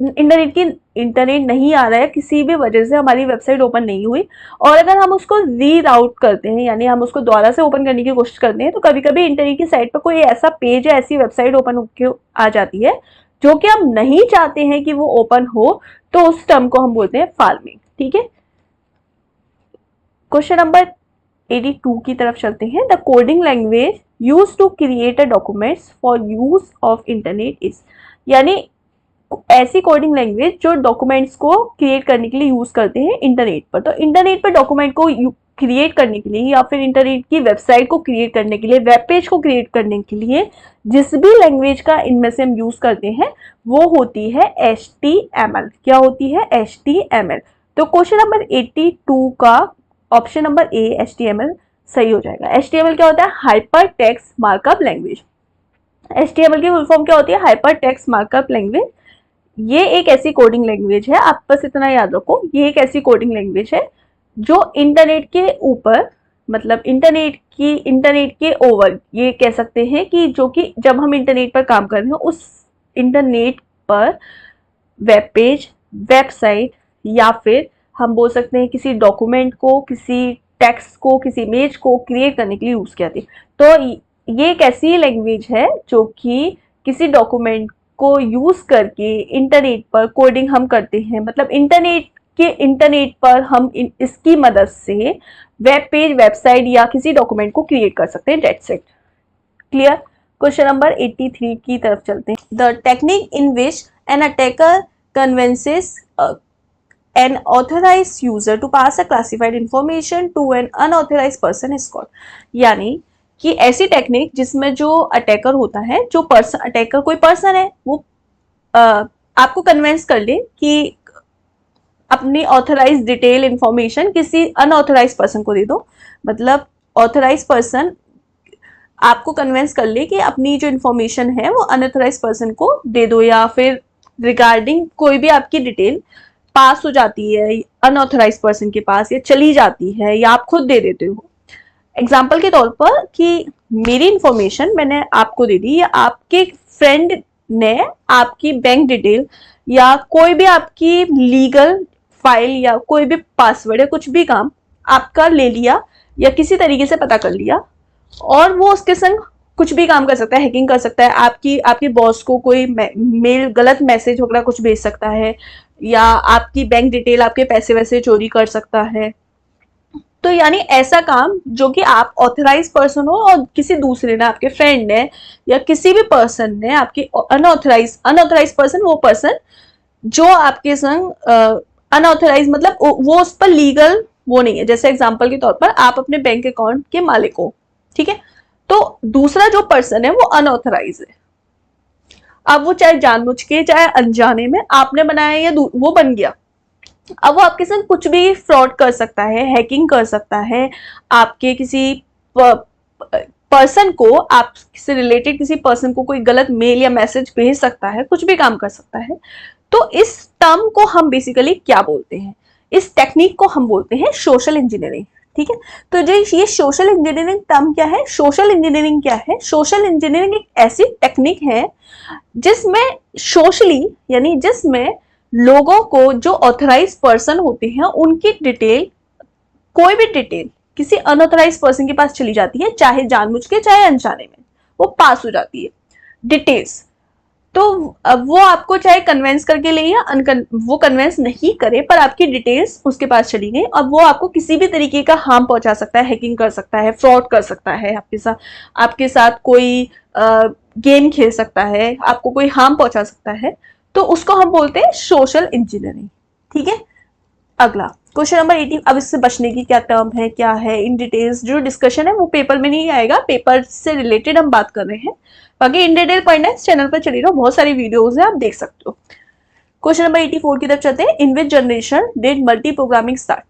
S1: इंटरनेट नहीं आ रहा है, किसी भी वजह से हमारी वेबसाइट ओपन नहीं हुई, और अगर हम उसको रीराउट करते हैं, यानी हम उसको दोबारा से ओपन करने की कोशिश करते हैं, तो कभी कभी इंटरनेट की साइट पर कोई ऐसा पेज या ऐसी वेबसाइट ओपन होकर आ जाती है जो कि हम नहीं चाहते हैं कि वो ओपन हो, तो उस टर्म को हम बोलते हैं फार्मिंग। ठीक है, क्वेश्चन नंबर 82 की तरफ चलते हैं। The coding language use to create a documents for use of internet is. यानी ऐसी कोडिंग लैंग्वेज जो डॉक्यूमेंट्स को क्रिएट करने के लिए यूज करते हैं इंटरनेट पर। तो इंटरनेट पर डॉक्यूमेंट को क्रिएट करने के लिए या फिर इंटरनेट की वेबसाइट को क्रिएट करने के लिए, वेब पेज को क्रिएट करने के लिए जिस भी लैंग्वेज का इनमें से हम यूज करते हैं वो होती है HTML। क्या होती है, HTML। तो क्वेश्चन नंबर 82 का ऑप्शन नंबर ए HTML सही हो जाएगा। HTML क्या होता है, hyper text markup language. HTML की फुल फॉर्म क्या होती है, हाइपर टेक्स्ट मार्कअप लैंग्वेज। ये एक ऐसी कोडिंग लैंग्वेज है, आप बस इतना याद रखो, ये एक ऐसी कोडिंग लैंग्वेज है जो इंटरनेट के ऊपर, मतलब इंटरनेट के ओवर, ये कह सकते हैं कि जो कि जब हम इंटरनेट पर काम कर रहे हो, उस इंटरनेट पर वेब पेज, वेबसाइट, या फिर हम बोल सकते हैं किसी डॉक्यूमेंट को, किसी टेक्स्ट को, किसी इमेज को क्रिएट करने के लिए यूज किया थी। तो ये एक ऐसी लैंग्वेज है जो कि किसी डॉक्यूमेंट को यूज करके इंटरनेट पर कोडिंग हम करते हैं, मतलब इंटरनेट पर हम इसकी मदद से वेब पेज, वेबसाइट या किसी डॉक्यूमेंट को क्रिएट कर सकते हैं। That's it, clear. Question number 83 की तरफ चलते हैं। The technique in which an attacker convinces an authorized user to pass a classified information to an unauthorized person is called। यानी कि ऐसी टेक्निक जिसमें जो अटैकर होता है, जो पर्सन, अटैकर कोई पर्सन है, वो आपको कन्विंस कर ले कि अपनी ऑथराइज डिटेल इंफॉर्मेशन किसी अनऑथराइज पर्सन को दे दो। मतलब ऑथराइज पर्सन आपको कन्विंस कर ले कि अपनी जो इंफॉर्मेशन है वो अनऑथराइज पर्सन को दे दो, या फिर रिगार्डिंग कोई भी आपकी डिटेल पास हो जाती है अनऑथराइज पर्सन के पास, या चली जाती है, या आप खुद दे देते हो। एग्जाम्पल के तौर पर कि मेरी इंफॉर्मेशन मैंने आपको दे दी, या आपके फ्रेंड ने आपकी बैंक डिटेल या कोई भी आपकी लीगल फाइल या कोई भी पासवर्ड या कुछ भी काम आपका ले लिया या किसी तरीके से पता कर लिया, और वो उसके संग कुछ भी काम कर सकता है, हैकिंग कर सकता है, आपकी बॉस को कोई मेल, गलत मैसेज वगैरह कुछ भेज सकता है, या आपकी बैंक डिटेल, आपके पैसे वैसे चोरी कर सकता है। तो यानी ऐसा काम जो कि आप ऑथराइज पर्सन हो और किसी दूसरे ने, आपके फ्रेंड ने या किसी भी पर्सन ने आपकी अनऑथराइज पर्सन, वो पर्सन जो आपके संग अनऑथराइज, मतलब वो उस पर लीगल वो नहीं है। जैसे एग्जांपल के तौर पर आप अपने बैंक अकाउंट के मालिक हो, ठीक है, तो दूसरा जो पर्सन है वो अनऑथराइज है। अब वो चाहे जानबूझ के चाहे अनजाने में आपने बनाया या वो बन गया, अब वो आपके साथ कुछ भी फ्रॉड कर सकता है, हैकिंग कर सकता है, आपके किसी पर्सन को, आपसे रिलेटेड किसी पर्सन को कोई गलत मेल या मैसेज भेज सकता है, कुछ भी काम कर सकता है। तो इस टर्म को हम बेसिकली क्या बोलते हैं, इस टेक्निक को हम बोलते हैं सोशल इंजीनियरिंग। ठीक है, तो जो ये सोशल इंजीनियरिंग टर्म क्या है, सोशल इंजीनियरिंग क्या है, सोशल इंजीनियरिंग एक ऐसी टेक्निक है जिसमें सोशली, यानी जिसमें लोगों को, जो ऑथराइज पर्सन होते हैं, उनकी डिटेल, कोई भी डिटेल किसी अनऑथराइज पर्सन के पास चली जाती है, चाहे जानबूझ के चाहे अनजाने में, वो पास हो जाती है डिटेल्स। तो अब वो आपको चाहे कन्वेंस करके ले या वो कन्वेंस नहीं करे, पर आपकी डिटेल्स उसके पास चली गई, अब वो आपको किसी भी तरीके का हार्म पहुंचा सकता है, हैकिंग कर सकता है, फ्रॉड कर सकता है आपके साथ कोई गेम खेल सकता है, आपको कोई हार्म पहुंचा सकता है, तो उसको हम बोलते हैं सोशल इंजीनियरिंग। ठीक है, अगला क्वेश्चन नंबर 18। अब इससे बचने की क्या टर्म है, क्या है, इन डिटेल्स जो डिस्कशन है वो पेपर में नहीं आएगा, पेपर से रिलेटेड हम बात कर रहे हैं। बाकी इन डिटेल पढ़ना है, इस चैनल पर चली रहो, बहुत सारी वीडियोस है, आप देख सकते हो। क्वेश्चन नंबर 84 की तरफ चलते हैं। In which generation did multi programming start?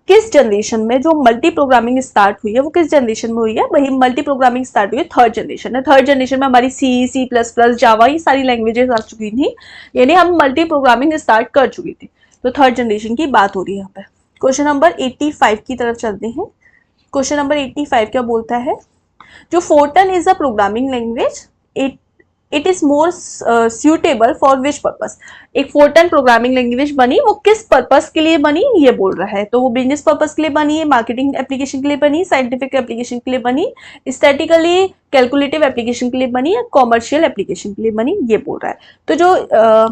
S1: किस जनरेशन में जो मल्टी प्रोग्रामिंग स्टार्ट हुई है वो किस जनरेशन में हुई है? वही मल्टी प्रोग्रामिंग स्टार्ट हुई है थर्ड जनरेशन में। थर्ड जनरेशन में हमारी सी प्लस प्लस जावा ये सारी लैंग्वेजेस आ चुकी थी, यानी हम मल्टी प्रोग्रामिंग स्टार्ट कर चुकी थी, तो थर्ड जनरेशन की बात हो रही है यहाँ पे। क्वेश्चन नंबर 85 की तरफ चलते हैं। क्वेश्चन नंबर 85 क्या बोलता है? जो Fortran is a programming language, it is more suitable for which purpose? एक फोर्टन प्रोग्रामिंग लैंग्वेज बनी, वो किस पर्पस के लिए बनी ये बोल रहा है। तो वो बिजनेस पर्पस के लिए बनी है, मार्केटिंग एप्लीकेशन के लिए बनी, साइंटिफिक एप्लीकेशन के लिए बनी, स्टैटिकली कैलकुलेटिव एप्लीकेशन के लिए बनी, या कॉमर्शियल एप्लीकेशन के लिए बनी, ये बोल रहा है। तो जो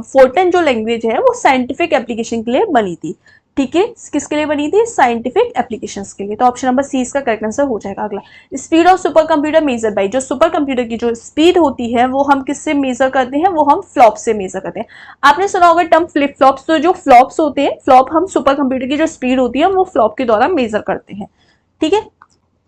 S1: फोर्टन जो लैंग्वेज है वो साइंटिफिक एप्लीकेशन के लिए बनी थी। ठीक है, किसके लिए बनी थी? साइंटिफिक एप्लीकेशंस के लिए। तो ऑप्शन नंबर सी इसका करेक्ट आंसर हो जाएगा। अगला, speed of super computer measure by, जो सुपर कंप्यूटर की जो स्पीड होती है वो हम किससे मेजर करते हैं? वो हम फ्लॉप से मेजर करते हैं। आपने सुना होगा टर्म फ्लिप फ्लॉप्स, तो जो फ्लॉप्स होते हैं, फ्लॉप हम सुपर कंप्यूटर की जो स्पीड होती है वो फ्लॉप के द्वारा मेजर करते हैं। ठीक है,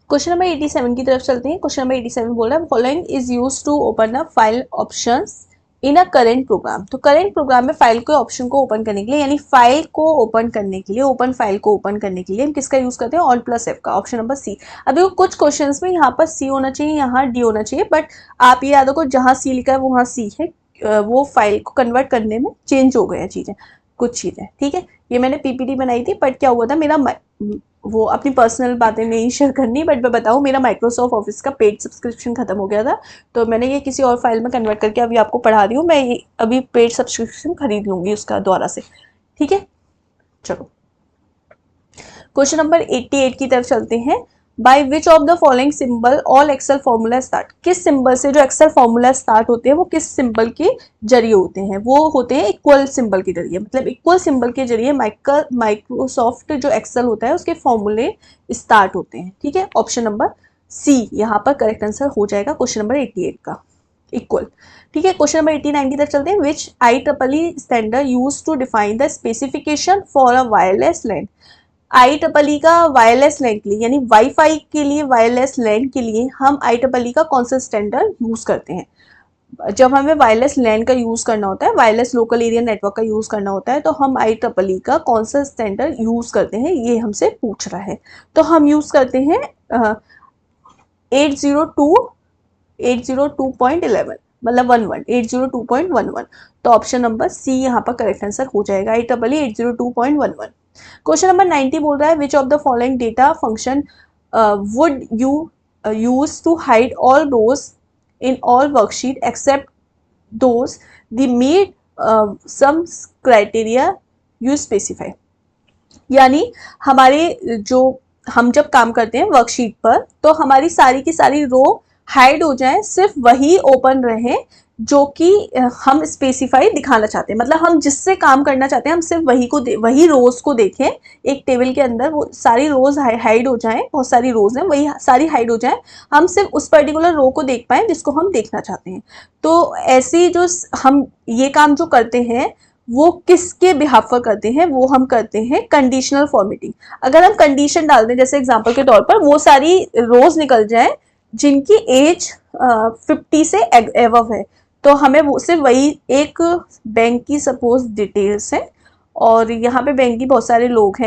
S1: क्वेश्चन नंबर 87 की तरफ चलते हैं। क्वेश्चन नंबर 87 बोल रहा है following is used to open a file options in a current program. तो करेंट प्रोग्राम में फाइल के ऑप्शन को ओपन करने के लिए, यानी फाइल को ओपन करने के लिए, ओपन फाइल को ओपन करने के लिए हम किसका यूज करते हैं? Alt+F का। Option number C. अभी कुछ क्वेश्चंस में यहाँ पर सी होना चाहिए, यहाँ डी होना चाहिए, बट आप ये याद रखो जहाँ सी लिखा है वहाँ सी है, वो फाइल को कन्वर्ट करने में चेंज हो गया चीजें, कुछ चीजें। ठीक है, ये मैंने पीपीटी बनाई थी, बट क्या हुआ था, मेरा वो अपनी पर्सनल बातें नहीं शेयर करनी, बट मैं बताऊँ, मेरा माइक्रोसॉफ्ट ऑफिस का पेड सब्सक्रिप्शन खत्म हो गया था, तो मैंने ये किसी और फाइल में कन्वर्ट करके अभी आपको पढ़ा रही हूँ। मैं ये अभी पेड सब्सक्रिप्शन खरीद लूंगी उसका द्वारा से। ठीक है, चलो क्वेश्चन नंबर 88 की तरफ चलते हैं। By which of the following symbol all excel formula start? किस सिंबल से जो एक्सेल फॉर्मूला स्टार्ट होते हैं वो किस सिंबल के जरिए होते हैं? वो होते हैं इक्वल सिंबल के जरिए, मतलब इक्वल सिंबल के जरिए माइक्रोसॉफ्ट जो एक्सेल होता है उसके फॉर्मूले स्टार्ट होते हैं। ठीक है, ऑप्शन नंबर सी यहाँ पर करेक्ट आंसर हो जाएगा क्वेश्चन नंबर 88 का, इक्वल। ठीक है, क्वेश्चन नंबर 89 की तरफ चलते हैं। Which IEEE standard use to define the specification for a wireless LAN? IEEE का वायरलेस लैन के लिए, यानी वाईफाई के लिए, वायरलेस लैन के लिए हम IEEE का कौन सा स्टैंडर्ड यूज करते हैं? जब हमें वायरलेस लैन का यूज करना होता है, वायरलेस लोकल एरिया नेटवर्क का यूज करना होता है, तो हम IEEE का कौन सा स्टैंडर्ड यूज करते हैं, ये हमसे पूछ रहा है। तो हम यूज करते हैं 802.11, मतलब 802.11। तो ऑप्शन नंबर सी यहाँ पर करेक्ट आंसर हो जाएगा, IEEE 802.11। क्वेश्चन नंबर 90 बोल रहा है which of the following data function would you use to hide all rows in all worksheet except those the meet some criteria you specify? यानी हमारे जो हम जब काम करते हैं वर्कशीट पर, तो हमारी सारी की सारी रो हाइड हो जाए, सिर्फ वही ओपन रहे जो कि हम स्पेसिफाई दिखाना चाहते हैं, मतलब हम जिससे काम करना चाहते हैं हम सिर्फ वही रोज को देखें। एक टेबल के अंदर वो सारी रोज हाइड हो जाएं, बहुत सारी रोज हैं वही सारी हाइड हो जाएं, हम सिर्फ उस पर्टिकुलर रो को देख पाए जिसको हम देखना चाहते हैं। तो ऐसी जो हम ये काम जो करते हैं वो किसके बिहाफ पर करते हैं? वो हम करते हैं कंडीशनल फॉर्मेटिंग। अगर हम कंडीशन डाल दें, जैसे एग्जांपल के तौर पर वो सारी रोज निकल जाए जिनकी एज 50 से एबव है, तो हमें वो सिर्फ वही एक बैंक की सपोज डिटेल्स है, और यहाँ पे बैंक की बहुत सारे लोग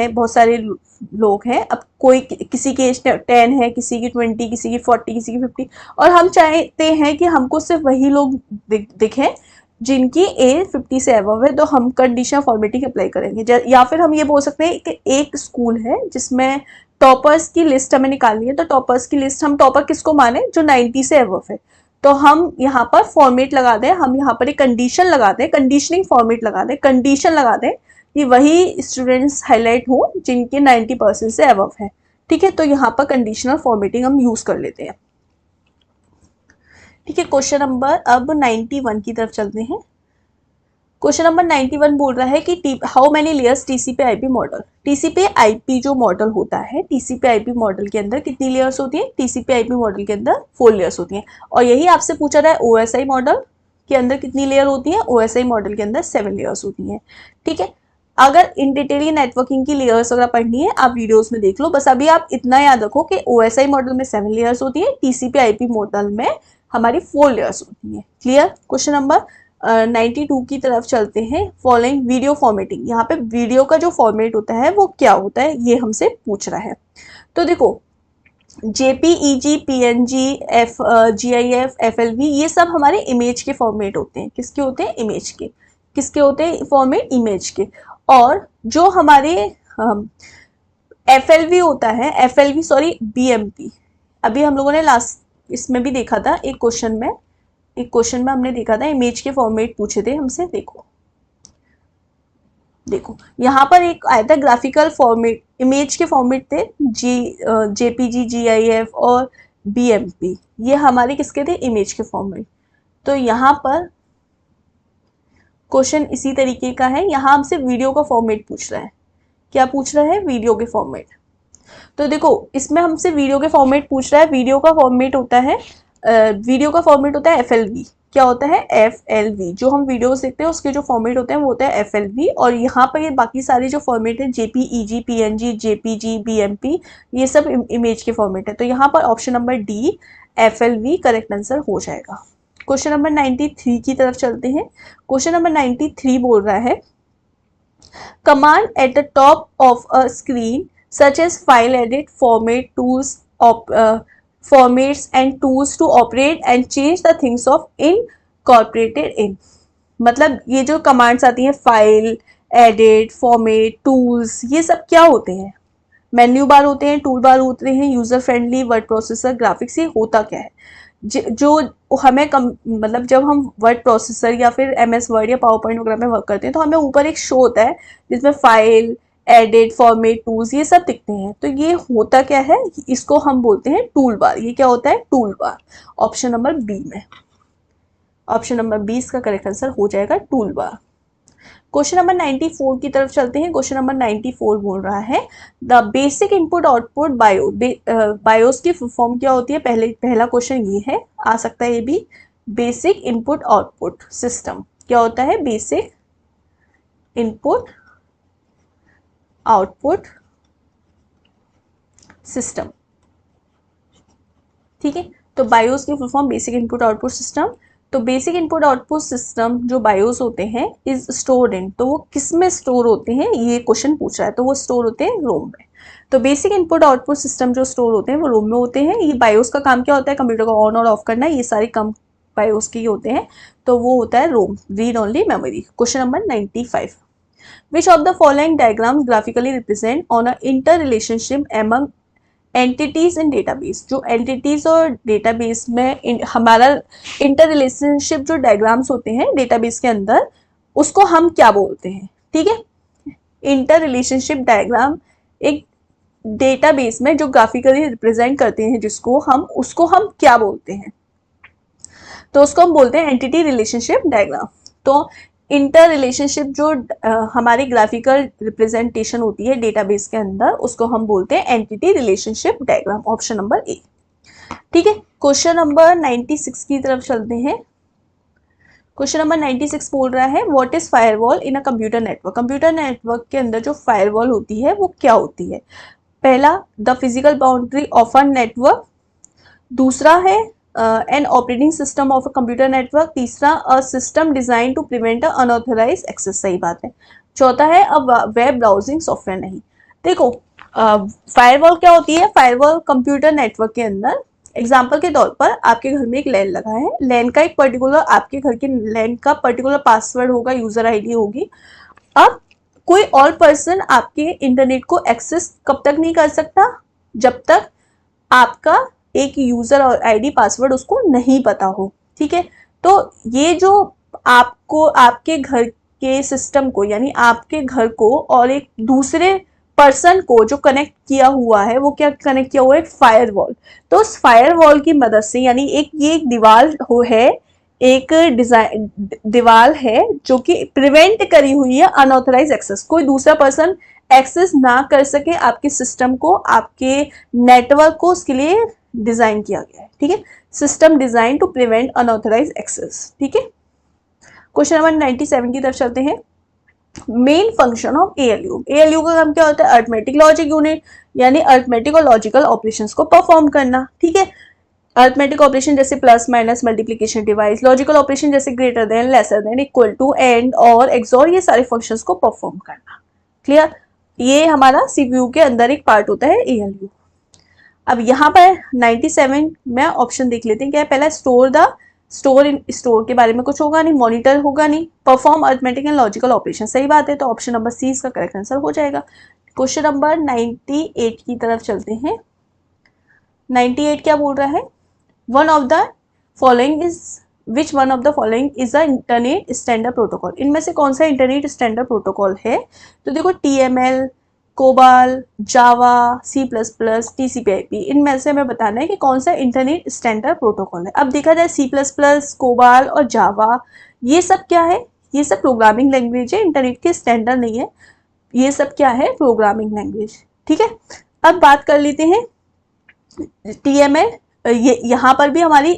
S1: हैं, अब कोई किसी की एज 10 है, किसी की 20, किसी की 40, किसी की 50, और हम चाहते हैं कि हमको सिर्फ वही लोग दिखें जिनकी एज 50 से अबव है, तो हम कंडीशनल फॉर्मेटिंग अप्लाई करेंगे। या फिर हम ये बोल सकते हैं कि एक स्कूल है जिसमें टॉपर्स की लिस्ट हमें निकालनी है, तो टॉपर्स की लिस्ट हम टॉपर किसको माने? जो 90 से अबव है। तो हम यहाँ पर फॉर्मेट लगा दें, हम यहाँ पर एक कंडीशन लगा दें, कंडीशनिंग फॉर्मेट लगा दें, कंडीशन लगा दें कि वही स्टूडेंट्स हाईलाइट हो जिनके 90% से अबव है। ठीक है, तो यहाँ पर कंडीशनल फॉर्मेटिंग हम यूज कर लेते हैं। ठीक है, क्वेश्चन नंबर अब 91 की तरफ चलते हैं। क्वेश्चन नंबर 91 बोल रहा है कि how many layers TCP IP model. TCP IP जो मॉडल होता है, टीसीपी आईपी मॉडल के अंदर कितनी लेयर्स होती है? टीसीपी आईपी मॉडल के अंदर 4 लेयर्स होती हैं। और यही आपसे पूछा रहा है ओएसआई मॉडल के अंदर कितनी लेयर होती है? ओएसआई मॉडल के अंदर 7 लेयर्स होती हैं। ठीक है, अगर इन डिटेल नेटवर्किंग की लेयर्स वगैरह पढ़नी है आप वीडियोस में देख लो। बस अभी आप इतना याद रखो कि ओएसआई मॉडल में 7 लेयर्स होती है, टीसीपी आईपी मॉडल में हमारी 4 लेयर्स होती है। क्लियर? क्वेश्चन नंबर 92 की तरफ चलते हैं। फॉलोइंग वीडियो फॉर्मेटिंग, यहाँ पे वीडियो का जो फॉर्मेट होता है वो क्या होता है ये हमसे पूछ रहा है। तो देखो जेपीईजी, पीएनजी, GIF, FLV ये सब हमारे इमेज के फॉर्मेट होते हैं। किसके होते हैं? इमेज के। किसके होते हैं फॉर्मेट? इमेज के। और जो हमारे FLV होता है, FLV सॉरी BMP, अभी हम लोगों ने लास्ट इसमें भी देखा था एक क्वेश्चन में हमने देखा था इमेज के फॉर्मेट पूछे थे हमसे। देखो यहाँ पर एक आया था ग्राफिकल फॉर्मेट, इमेज के फॉर्मेट थे JPG, GIF और BMP, ये हमारे किसके थे? इमेज के फॉर्मेट। तो यहाँ पर क्वेश्चन इसी तरीके का है, यहाँ हमसे वीडियो का फॉर्मेट पूछ रहा है। क्या पूछ रहा है? वीडियो के फॉर्मेट। तो देखो इसमें हमसे वीडियो के फॉर्मेट पूछ रहा है। वीडियो का फॉर्मेट होता है FLV। क्या होता है? FLV। जो हम वीडियोस देखते हैं उसके जो फॉर्मेट होते हैं वो होता है FLV। और यहाँ पर ये बाकी सारे जो फॉर्मेट है JPEG, PNG, JPG, BMP, ये सब इमेज के फॉर्मेट है। तो यहाँ पर option number D FLV correct answer हो जाएगा। क्वेश्चन नंबर 93 की तरफ चलते हैं। क्वेश्चन नंबर 93 बोल रहा है command at the top of a screen such as file edit, format, tools, formats and tools to operate and change the things of incorporated in। मतलब ये जो कमांड्स आती हैं फाइल, एडिट, फॉर्मेट, टूल्स, ये सब क्या होते हैं? मेन्यू बार होते हैं, टूल बार होते हैं, user friendly, word processor, graphics, ये होता क्या है? जो हमें मतलब जब हम वर्ड प्रोसेसर या फिर MS वर्ड या पावर पॉइंट वगैरह में वर्क करते हैं तो हमें ऊपर एक शो होता है जिसमें फाइल, एडिट, फॉर्मेट, टूल्स ये सब दिखते हैं। तो ये होता क्या है? इसको हम बोलते हैं टूल बार। ये क्या होता है? Tool bar. Option number B में, ऑप्शन नंबर 20 का करेक्ट आंसर हो जाएगा टूल बार। क्वेश्चन नंबर 94 की तरफ चलते हैं। क्वेश्चन नंबर 94 बोल रहा है the basic input output BIOS की फॉर्म क्या होती है? पहला क्वेश्चन ये है, आ सकता है ये भी। बेसिक इनपुट आउटपुट सिस्टम क्या होता है? Basic input output system. ठीक है, तो बायोस की full form basic input output system. तो बेसिक इनपुट आउटपुट सिस्टम जो बायोस होते हैं इज स्टोर्ड इन, तो वो किस में स्टोर होते हैं ये क्वेश्चन पूछ रहा है। तो वो स्टोर होते हैं रोम में। तो बेसिक इनपुट आउटपुट सिस्टम जो स्टोर होते हैं वो रोम में होते हैं। ये बायोस का काम क्या होता है? कंप्यूटर को ऑन और ऑफ करना, ये सारे काम बायोस के होते हैं। तो वो होता है ROM, read only memory. Question number 95, which of the following diagrams graphically represent on a interrelationship among entities in database। जो entities और database में हमारा इंटर रिलेशनशिप जो डायग्राम्स होते हैं डेटाबेस के अंदर उसको हम क्या बोलते हैं? ठीक है, इंटर रिलेशनशिप डायग्राम एक डेटाबेस में जो ग्राफिकली रिप्रेजेंट करते हैं उसको हम क्या बोलते हैं? तो उसको हम बोलते हैं एंटिटी रिलेशनशिप डायग्राम। तो इंटर रिलेशनशिप जो हमारी ग्राफिकल रिप्रेजेंटेशन होती है डेटाबेस के अंदर उसको हम बोलते हैं entity relationship diagram. Option number ए। ठीक है, क्वेश्चन नंबर 96 की तरफ चलते हैं। क्वेश्चन नंबर 96 बोल रहा है what is firewall in a computer network. Computer network के अंदर जो फायरवॉल होती है वो क्या होती है? पहला the physical boundary of a network, दूसरा है an operating system of a computer network, तीसरा a system design to prevent unauthorize access, सही बात है। चौथा है अ वेब ब्राउजिंग सॉफ्टवेयर नहीं। देखो फायरवॉल क्या होती है? फायरवॉल कंप्यूटर नेटवर्क के अंदर एग्जाम्पल के तौर पर आपके घर में एक लैन लगा है, लैन का एक पर्टिकुलर आपके घर के लैन का पर्टिकुलर पासवर्ड होगा, यूजर आईडी होगी। अब कोई और पर्सन आपके इंटरनेट को एक्सेस कब तक नहीं कर सकता? जब तक आपका एक यूजर और आईडी पासवर्ड उसको नहीं पता हो। ठीक है, तो ये जो आपको आपके घर के सिस्टम को यानी आपके घर को और एक दूसरे पर्सन को जो कनेक्ट किया हुआ है वो क्या कनेक्ट किया हुआ है, एक फायरवॉल। तो उस फायरवॉल की मदद से, यानी ये एक दीवार है, एक डिजाइन दीवार है जो कि प्रिवेंट करी हुई है अनऑथराइज एक्सेस, कोई दूसरा पर्सन एक्सेस ना कर सके आपके सिस्टम को, आपके नेटवर्क को, उसके लिए डिजाइन किया गया है। ठीक है, system design to prevent unauthorize access. ठीक है, क्वेश्चन नंबर 97 की तरफ चलते हैं। Main function of ALU, ALU का काम क्या होता है, अरिथमेटिक लॉजिक यूनिट, यानी अरिथमेटिक और लॉजिकल ऑपरेशंस को परफॉर्म करना। ठीक है, अरिथमेटिक ऑपरेशन जैसे plus minus multiplication divides, logical operation जैसे greater than, lesser than, equal to, and or XOR, ये सारे फंक्शंस को परफॉर्म करना। क्लियर, ये हमारा सीपीयू के अंदर एक पार्ट होता है एएलयू। अब यहाँ पर 97 में ऑप्शन देख लेते हैं क्या है। पहला स्टोर के बारे में कुछ होगा नहीं, मॉनिटर होगा नहीं, perform arithmetic and logical operation, सही बात है, तो ऑप्शन नंबर सी इसका करेक्ट आंसर हो जाएगा। क्वेश्चन नंबर 98 की तरफ चलते हैं। 98 क्या बोल रहा है, one of the following is which one of the following is the internet standard protocol, इनमें से कौन सा इंटरनेट स्टैंडर्ड प्रोटोकॉल है। तो देखो TML, कोबाल, जावा, C++, TCP/IP, इनमें से हमें बताना है कि कौन सा इंटरनेट स्टैंडर्ड प्रोटोकॉल है। अब देखा जाए C++, कोबाल और जावा, ये सब क्या है, ये सब प्रोग्रामिंग लैंग्वेज है, इंटरनेट के स्टैंडर्ड नहीं है, ये सब क्या है, प्रोग्रामिंग लैंग्वेज। ठीक है, अब बात कर लेते हैं TML, ये यहाँ पर भी हमारी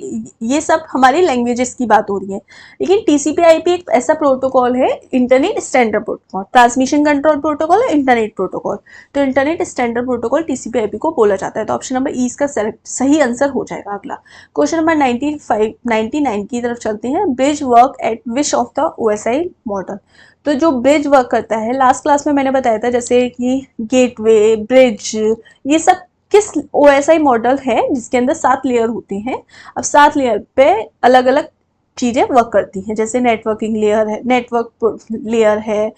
S1: ये सब हमारी लैंग्वेजेस की बात हो रही है, लेकिन TCP/IP एक ऐसा प्रोटोकॉल है, internet standard protocol, transmission control protocol है, इंटरनेट प्रोटोकॉल, तो इंटरनेट स्टैंडर्ड प्रोटोकॉल TCP/IP को बोला जाता है। तो ऑप्शन नंबर ई इसका सही आंसर हो जाएगा। अगला क्वेश्चन नंबर 99 की तरफ चलते हैं। Bridge work at which of the OSI model, तो जो ब्रिज वर्क करता है, लास्ट क्लास में मैंने बताया था जैसे कि गेटवे, ब्रिज, ये सब किस OSI मॉडल है जिसके अंदर 7 लेयर होते हैं। अब 7 लेयर पे अलग अलग चीजें वर्क करती हैं, जैसे नेटवर्किंग लेयर है, नेटवर्क लेयर है,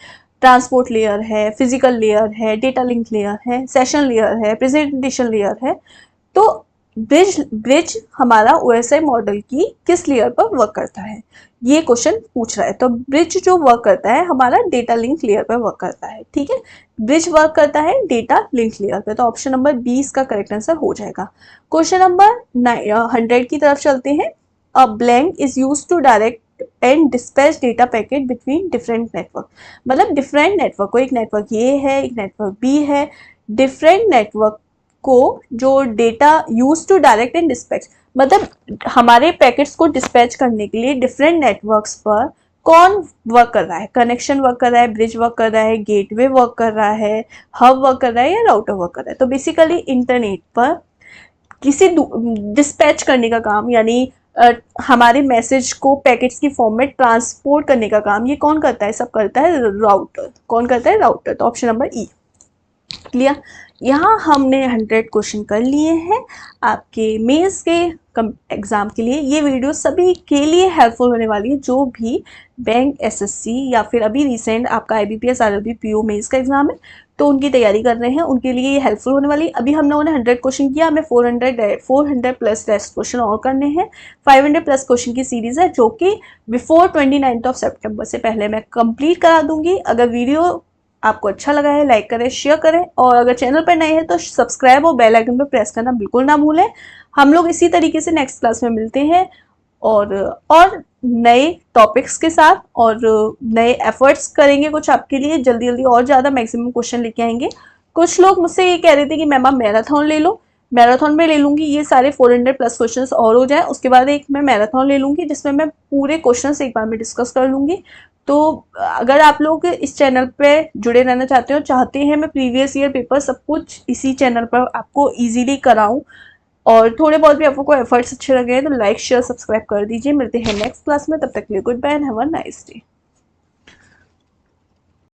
S1: ट्रांसपोर्ट लेयर है, फिजिकल लेयर है, डेटा लिंक लेयर है, सेशन लेयर है, प्रेजेंटेशन लेयर है। तो ब्रिज हमारा OSI मॉडल की किस लेयर पर वर्क करता है, ये क्वेश्चन पूछ रहा है। तो ब्रिज जो वर्क करता है हमारा डेटा लिंक लेयर पर वर्क करता है। ठीक है, ब्रिज वर्क करता है डेटा लिंक लेयर पे, तो ऑप्शन नंबर 20 का करेक्ट आंसर हो जाएगा। क्वेश्चन नंबर 100 की तरफ चलते हैं। A blank is used to direct and dispatch data packet between different network, मतलब डिफरेंट नेटवर्क को, एक नेटवर्क ए है, एक नेटवर्क बी है, डिफरेंट नेटवर्क को जो data use to direct and dispatch, मतलब हमारे पैकेट्स को डिस्पैच करने के लिए डिफरेंट नेटवर्क्स पर कौन वर्क कर रहा है, कनेक्शन वर्क कर रहा है, ब्रिज वर्क कर रहा है, गेटवे वर्क कर रहा है, हब वर्क कर रहा है या राउटर वर्क कर रहा है। तो बेसिकली इंटरनेट पर किसी डिस्पैच करने का काम, यानी हमारे मैसेज को पैकेट्स की फॉर्म में ट्रांसपोर्ट करने का काम ये कौन करता है, सब करता है राउटर। कौन करता है, राउटर। तो ऑप्शन नंबर ई। क्लियर, यहाँ हमने 100 क्वेश्चन कर लिए हैं आपके मेंस के एग्जाम के लिए। ये वीडियो सभी के लिए हेल्पफुल होने वाली है जो भी बैंक, SSC या फिर अभी रिसेंट आपका IBPS RRB PO मेंस का एग्जाम है तो उनकी तैयारी कर रहे हैं, उनके लिए ये हेल्पफुल होने वाली है। अभी हम लोगों ने 100 क्वेश्चन किया, हमें 400 प्लस टेस्ट क्वेश्चन और करने हैं। 500 प्लस क्वेश्चन की सीरीज है जो कि बिफोर 29 सितंबर से पहले मैं कंप्लीट करा दूंगी। अगर वीडियो आपको अच्छा लगा है लाइक करें, शेयर करें, और अगर चैनल पर नए हैं तो सब्सक्राइब और बेल आइकन पर प्रेस करना बिल्कुल ना भूलें। हम लोग इसी तरीके से नेक्स्ट क्लास में मिलते हैं और नए टॉपिक्स के साथ और नए एफर्ट्स करेंगे कुछ आपके लिए, जल्दी जल्दी और ज़्यादा मैक्सिमम क्वेश्चन लेके आएंगे। कुछ लोग मुझसे ये कह रहे थे कि मैम आप मैराथन ले लो, मैराथन में ले लूँगी, ये सारे 400 प्लस क्वेश्चंस और हो जाए, उसके बाद एक मैं मैराथन ले लूँगी जिसमें मैं पूरे क्वेश्चंस एक बार में डिस्कस कर लूँगी। तो अगर आप लोग इस चैनल पे जुड़े रहना चाहते हो, चाहते हैं मैं प्रीवियस ईयर पेपर सब कुछ इसी चैनल पर आपको इजीली कराऊं और थोड़े बहुत भी आपको एफर्ट्स अच्छे लगे हैं तो लाइक शेयर सब्सक्राइब कर दीजिए। मिलते हैं नेक्स्ट क्लास में, तब तक के लिए goodbye and have a nice day.